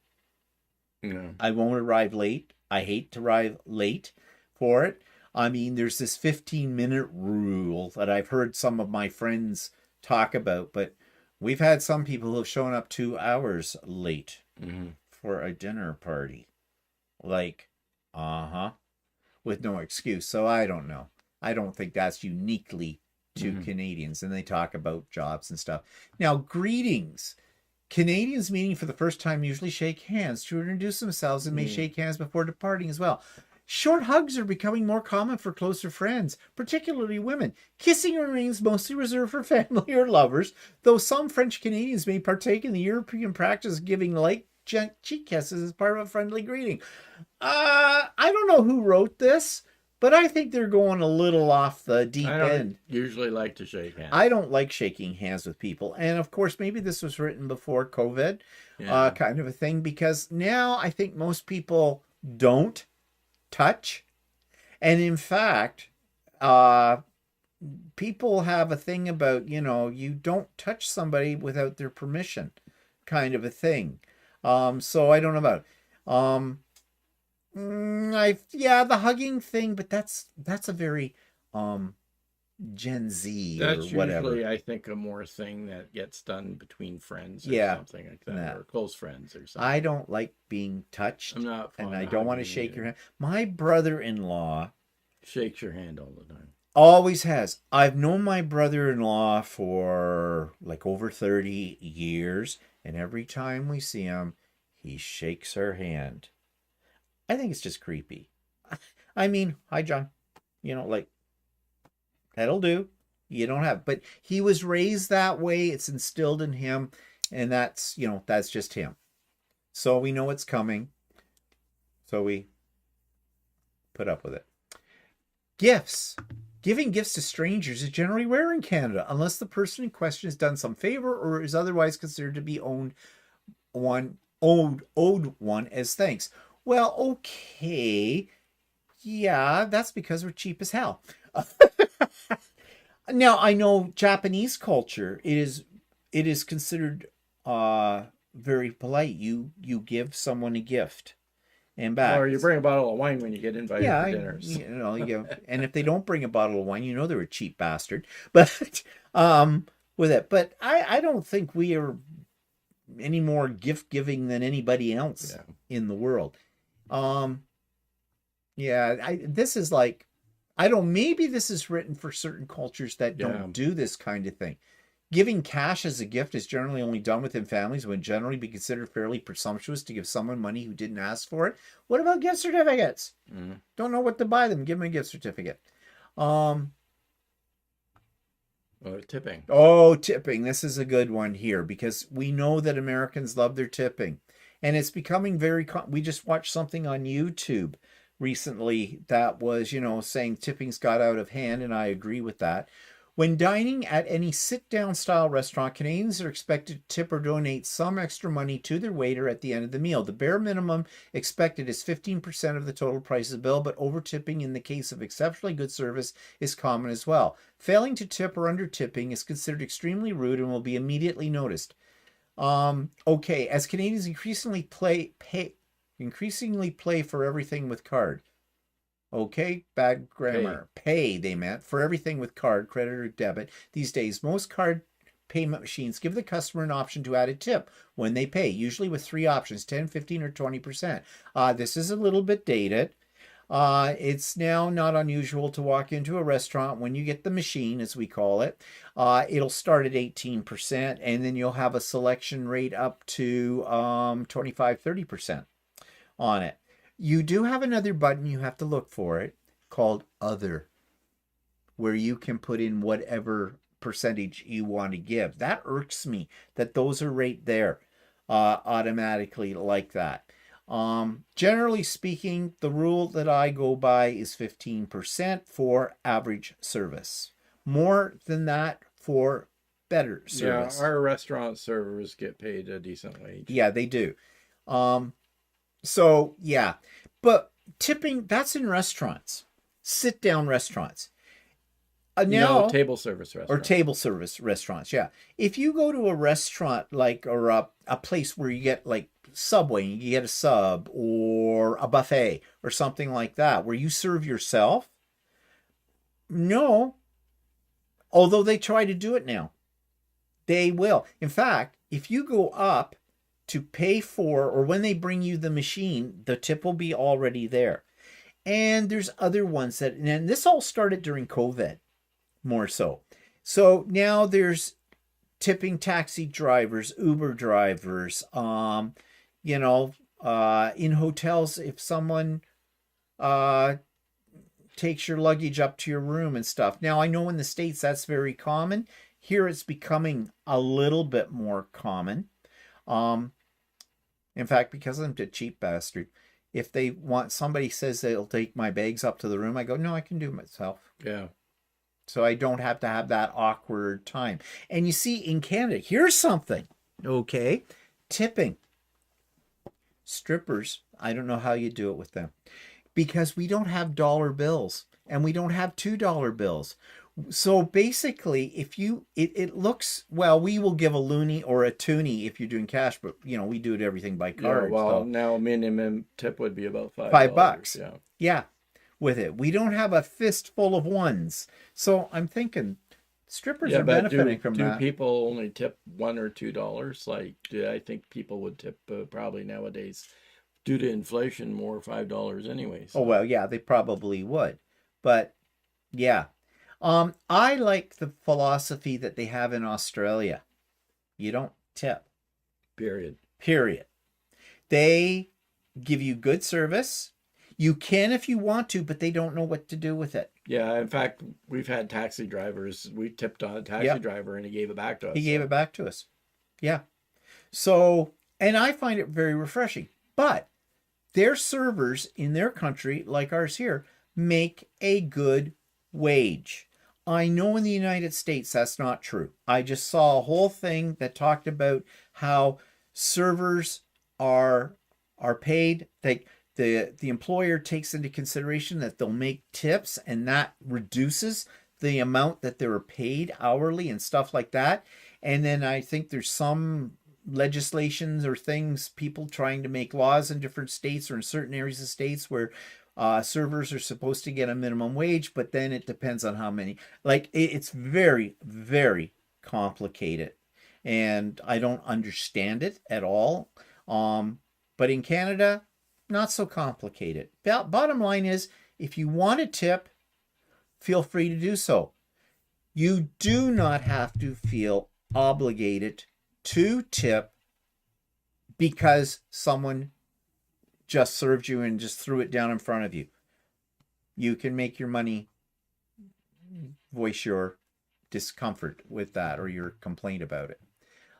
Yeah. I won't arrive late. I hate to arrive late for it. I mean, there's this 15-minute rule that I've heard some of my friends talk about, but we've had some people who have shown up 2 hours late for a dinner party. Like, with no excuse. So I don't know. I don't think that's uniquely to Canadians. And they talk about jobs and stuff. Now, greetings. Canadians meeting for the first time usually shake hands to introduce themselves and may shake hands before departing as well. Short hugs are becoming more common for closer friends, particularly women. Kissing remains mostly reserved for family or lovers, though some French Canadians may partake in the European practice of giving light cheek kisses as part of a friendly greeting. I don't know who wrote this, but I think they're going a little off the deep I don't end. usually like to shake hands. I don't like shaking hands with people. And of course, maybe this was written before COVID, kind of a thing, because now I think most people don't touch. And in fact, people have a thing about, you don't touch somebody without their permission, kind of a thing. So I don't know about the hugging thing, but that's a very Gen Z That's or whatever. usually, I think, a more thing that gets done between friends or something like that, or close friends or something. I don't like being touched. I'm not fond and I of don't want to hugging shake either. your hand. My brother-in-law Shakes your hand all the time. always has. I've known my brother-in-law for like over 30 years, and every time we see him, he shakes her hand. I think it's just creepy. I mean, hi, John. Like, that'll do. You don't have, but he was raised that way. It's instilled in him, and that's just him. So we know it's coming. So we put up with it. Gifts. Giving gifts to strangers is generally rare in Canada, unless the person in question has done some favor or is otherwise considered to be owed one as thanks. Well, okay. Yeah, that's because we're cheap as hell. Now, I know Japanese culture, it is considered very polite. You give someone a gift and back. Or you bring a bottle of wine when you get invited for dinners. And if they don't bring a bottle of wine, they're a cheap bastard. But with it, but I don't think we are any more gift giving than anybody else in the world. This is like I don't, maybe this is written for certain cultures that Yeah. don't do this kind of thing. Giving cash as a gift is generally only done within families would generally be considered fairly presumptuous to give someone money who didn't ask for it. What about gift certificates? Don't know what to buy them. Give them a gift certificate. Um, Tipping. oh, tipping. This is a good one here because we know that Americans love their tipping. And it's becoming very, we just watched something on YouTube recently that was, saying tipping's got out of hand, and I agree with that. When dining at any sit-down style restaurant, Canadians are expected to tip or donate some extra money to their waiter at the end of the meal. The bare minimum expected is 15% of the total price of the bill, but over-tipping in the case of exceptionally good service is common as well. Failing to tip or under-tipping is considered extremely rude and will be immediately noticed. Okay, as Canadians increasingly play for everything with card. Okay, bad grammar. Pay, they meant, for everything with card, credit, or debit. These days, most card payment machines give the customer an option to add a tip when they pay, usually with 3 options, 10, 15, or 20%. This is a little bit dated. It's now not unusual to walk into a restaurant when you get the machine, as we call it. It'll start at 18%, and then you'll have a selection rate up to 25, 30% on it. You do have another button, you have to look for it, called Other, where you can put in whatever percentage you want to give. That irks me that those are right there automatically like that. Generally speaking, the rule that I go by is 15% for average service. More than that for better service. Yeah, our restaurant servers get paid a decent wage. Yeah, they do. So, yeah. But tipping, that's in restaurants. Sit-down restaurants. Now, table service restaurants. Or table service restaurants, yeah. If you go to a restaurant or a place where you get like Subway, you get a sub or a buffet or something like that, where you serve yourself, no. Although they try to do it now. They will. In fact, if you go up to pay for, or when they bring you the machine, the tip will be already there. And there's other ones and this all started during COVID, more so. So now there's tipping taxi drivers, Uber drivers, in hotels, if someone takes your luggage up to your room and stuff. Now, I know in the States that's very common. Here it's becoming a little bit more common. In fact, because I'm a cheap bastard, if they want, somebody says they'll take my bags up to the room, I go, no, I can do it myself. Yeah. So I don't have to have that awkward time. And you see, in Canada, here's something, okay? Tipping. Strippers, I don't know how you do it with them. Because we don't have dollar bills. And we don't have $2 bills. So basically, if it looks, well, we will give a loonie or a toonie if you're doing cash, but we do it everything by card. Yeah, well, now minimum tip would be about $5. Yeah. Yeah, with it. We don't have a fistful of ones. So I'm thinking strippers are benefiting from that. Do people only tip $1 or $2? Like, I think people would tip probably nowadays, due to inflation, more $5 anyways. Oh, well, yeah, they probably would. But yeah. I like the philosophy that they have in Australia. You don't tip. Period. They give you good service. You can if you want to, but they don't know what to do with it. Yeah, in fact, we've had taxi drivers. We tipped on a taxi driver and he gave it back to us. He gave it back to us. Yeah. So, and I find it very refreshing. But their servers in their country, like ours here, make a good wage. I know in the United States that's not true. I just saw a whole thing that talked about how servers are paid. The employer takes into consideration that they'll make tips, and that reduces the amount that they're paid hourly and stuff like that. And then I think there's some legislations or things, people trying to make laws in different states or in certain areas of states where servers are supposed to get a minimum wage, but then it depends on how many. Like, it's very, very complicated, and I don't understand it at all. But in Canada, not so complicated. Bottom line is, if you want a tip, feel free to do so. You do not have to feel obligated to tip because someone just served you and just threw it down in front of you. You can make your money, voice your discomfort with that or your complaint about it.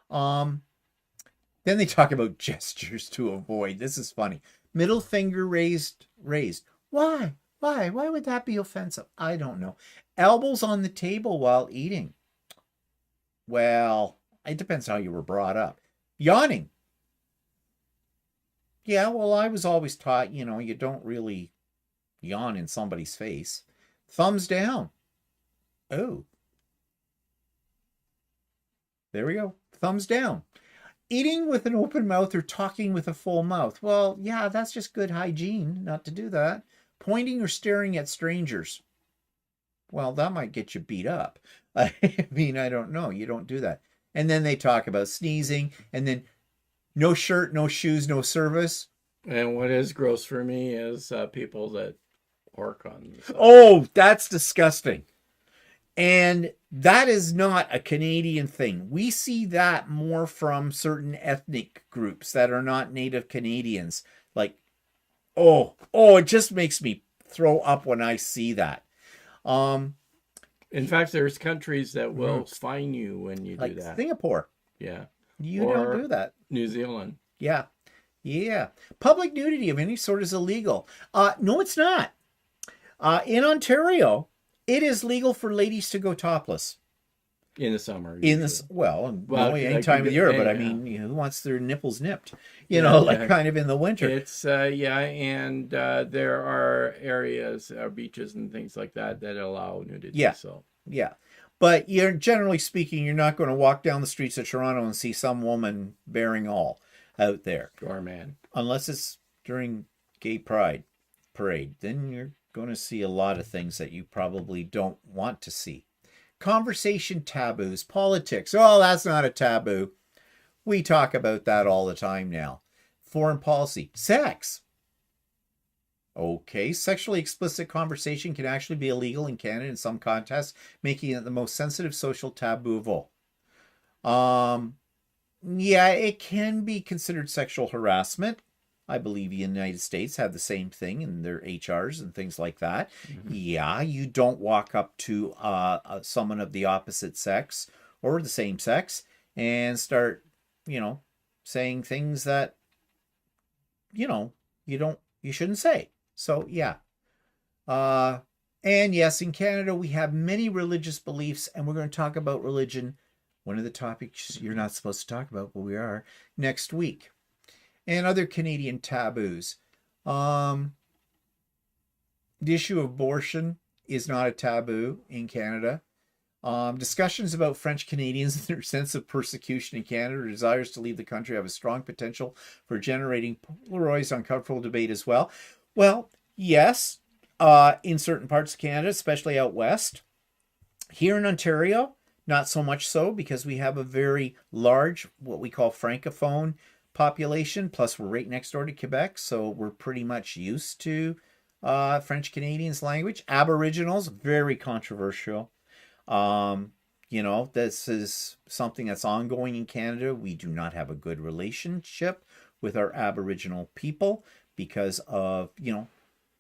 Then they talk about gestures to avoid. This is funny. Middle finger raised. Why? Why would that be offensive? I don't know. Elbows on the table while eating. Well, it depends how you were brought up. Yawning. Yeah, well, I was always taught, you don't really yawn in somebody's face. Thumbs down. Oh. There we go. Thumbs down. Eating with an open mouth or talking with a full mouth. Well, yeah, that's just good hygiene not to do that. Pointing or staring at strangers. Well, that might get you beat up. I mean, I don't know. You don't do that. And then they talk about sneezing and then no shirt, no shoes, no service. And what is gross for me is people that work on themselves. Oh, that's disgusting. And that is not a Canadian thing. We see that more from certain ethnic groups that are not native Canadians. Like, it just makes me throw up when I see that. In fact, there's countries that will fine you when you do that. Singapore. Yeah. You don't do that. New Zealand. Yeah. Yeah. Public nudity of any sort is illegal. No, it's not. In Ontario, it is legal for ladies to go topless. In the summer. Any time of year, but I mean, who wants their nipples nipped? Kind of in the winter. It's, and there are areas, beaches and things like that allow nudity. Yeah. So. Yeah. But generally speaking, you're not going to walk down the streets of Toronto and see some woman bearing all out there. Or man. Unless it's during Gay Pride parade. Then you're going to see a lot of things that you probably don't want to see. Conversation taboos, politics. Oh, that's not a taboo. We talk about that all the time now. Foreign policy, sex. Okay, sexually explicit conversation can actually be illegal in Canada in some contexts, making it the most sensitive social taboo of all. Yeah, it can be considered sexual harassment. I believe the United States have the same thing in their HRs and things like that. Mm-hmm. Yeah, you don't walk up to someone of the opposite sex or the same sex and start, saying things that, you shouldn't say. So, yeah. And yes, in Canada, we have many religious beliefs, and we're going to talk about religion, one of the topics you're not supposed to talk about, but we are, next week. And other Canadian taboos. The issue of abortion is not a taboo in Canada. Discussions about French Canadians and their sense of persecution in Canada or desires to leave the country have a strong potential for generating polarized, uncomfortable debate as well. Well, yes, in certain parts of Canada, especially out west. Here in Ontario, not so much so because we have a very large, what we call francophone population, plus we're right next door to Quebec, so we're pretty much used to French Canadians language. Aboriginals, very controversial. This is something that's ongoing in Canada. We do not have a good relationship with our Aboriginal people because of,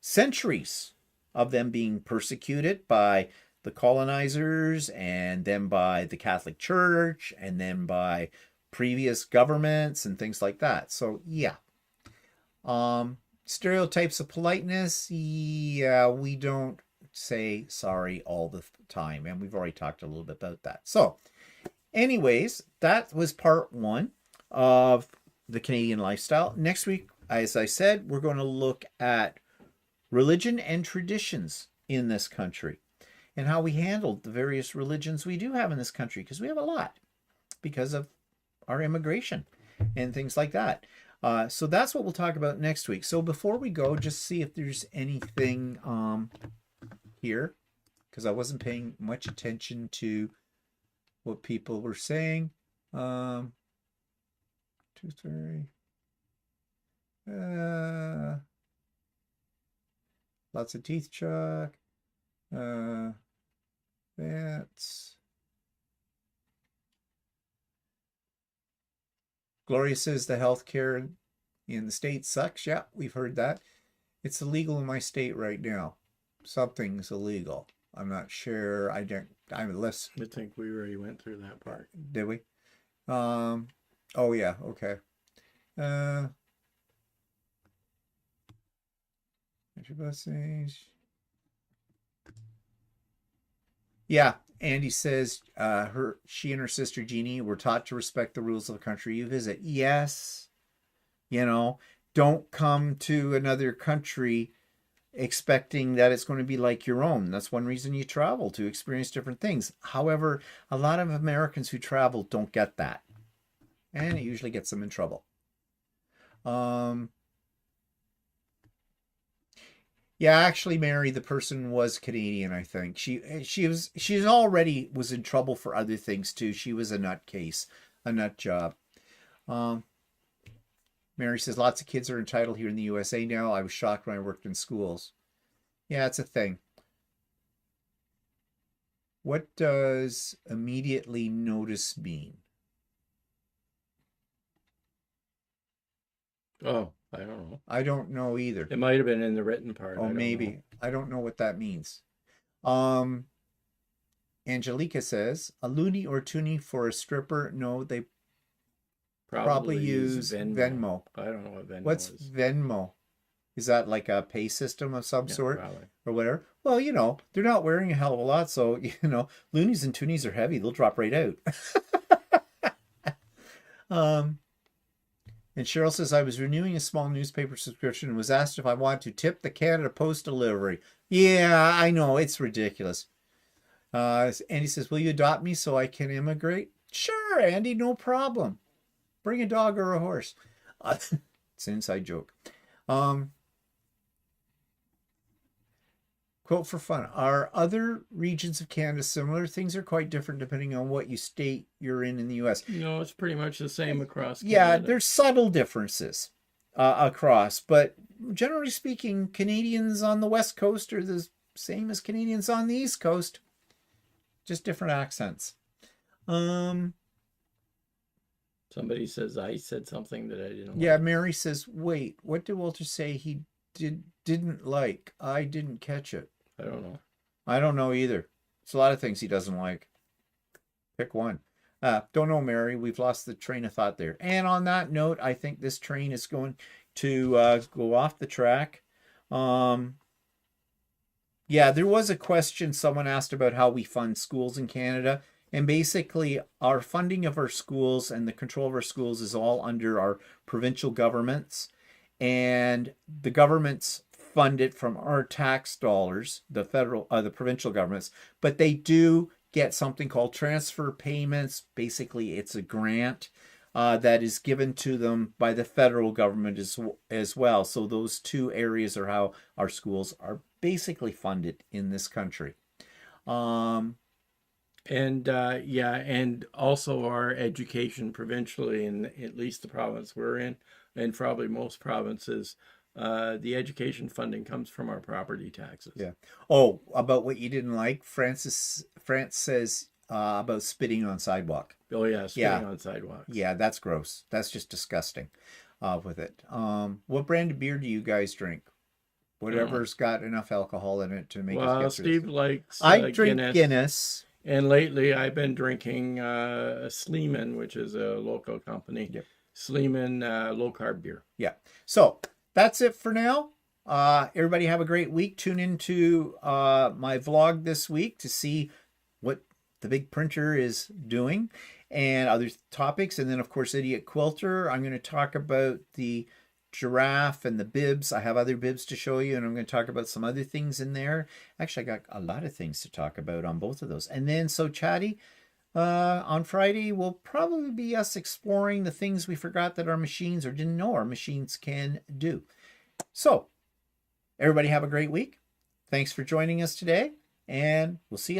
centuries of them being persecuted by the colonizers and then by the Catholic Church and then by previous governments and things like that. So, yeah. Stereotypes of politeness. Yeah, we don't say sorry all the time. And we've already talked a little bit about that. So, anyways, that was part 1 of the Canadian lifestyle. Next week, as I said, we're going to look at religion and traditions in this country and how we handled the various religions we do have in this country, because we have a lot because of our immigration and things like that. So that's what we'll talk about next week. So before we go, just see if there's anything here, because I wasn't paying much attention to what people were saying. 2, 3. Lots of teeth, Chuck. That's Gloria says the healthcare in the state sucks. Yeah, we've heard that. It's illegal in my state right now. Something's illegal. I'm not sure. I don't. I'm less. I think we already went through that part. Did we? Oh yeah. Okay. Uh. Yeah, Andy says she and her sister Jeannie were taught to respect the rules of the country you visit. Yes, you know, don't come to another country expecting that it's going to be like your own. That's one reason you travel, to experience different things. However, a lot of Americans who travel don't get that, and it usually gets them in trouble. Yeah, actually, Mary, the person was Canadian, I think. She already was in trouble for other things too. She was a nutcase, a nut job. Um, Mary says lots of kids are entitled here in the USA now. I was shocked when I worked in schools. Yeah, it's a thing. What does immediately notice mean? Oh, I don't know. I don't know either. It might have been in the written part. Oh, maybe. I don't know what that means. Angelica says, a loony or toonie for a stripper? No, they probably use Venmo. I don't know what Venmo What's is. Venmo? Is that like a pay system of some sort? Probably. Or whatever? Well, they're not wearing a hell of a lot, so, loonies and toonies are heavy. They'll drop right out. And Cheryl says, I was renewing a small newspaper subscription and was asked if I wanted to tip the Canada Post delivery. Yeah, I know. It's ridiculous. Andy says, will you adopt me so I can immigrate? Sure, Andy, no problem. Bring a dog or a horse. It's an inside joke. Quote for fun. Are other regions of Canada similar? Things are quite different depending on what state you're in the U.S. No, it's pretty much the same across Canada. Yeah, there's subtle differences across, but generally speaking, Canadians on the West Coast are the same as Canadians on the East Coast, just different accents. Somebody says I said something that I didn't Yeah, like. Mary says, wait, what did Walter say he didn't like? I didn't catch it. I don't know. I don't know either. It's a lot of things he doesn't like. Pick one. Don't know, Mary. We've lost the train of thought there. And on that note, I think this train is going to go off the track. Yeah, there was a question someone asked about how we fund schools in Canada. And basically, our funding of our schools and the control of our schools is all under our provincial governments. And the governments fund it from our tax dollars, the provincial governments, but they do get something called transfer payments. Basically, it's a grant that is given to them by the federal government as well. So those two areas are how our schools are basically funded in this country. And and also our education provincially, in at least the province we're in, and probably most provinces, the education funding comes from our property taxes. Yeah. Oh, about what you didn't like, France says about spitting on sidewalk. Oh yeah, spitting on sidewalks. Yeah, that's gross. That's just disgusting. With it. What brand of beer do you guys drink? Whatever's got enough alcohol in it to make. Well, Steve likes. I drink Guinness. And lately, I've been drinking Sleeman, which is a local company. Yep. Sleeman low carb beer. Yeah. So that's it for now. Everybody have a great week. Tune into my vlog this week to see what the big printer is doing and other topics. And then, of course, Idiot Quilter. I'm going to talk about the giraffe and the bibs. I have other bibs to show you, and I'm going to talk about some other things in there. Actually, I got a lot of things to talk about on both of those. And then So Chatty, on Friday will probably be us exploring the things we forgot that our machines or didn't know our machines can do. So everybody have a great week. Thanks for joining us today, and we'll see you later.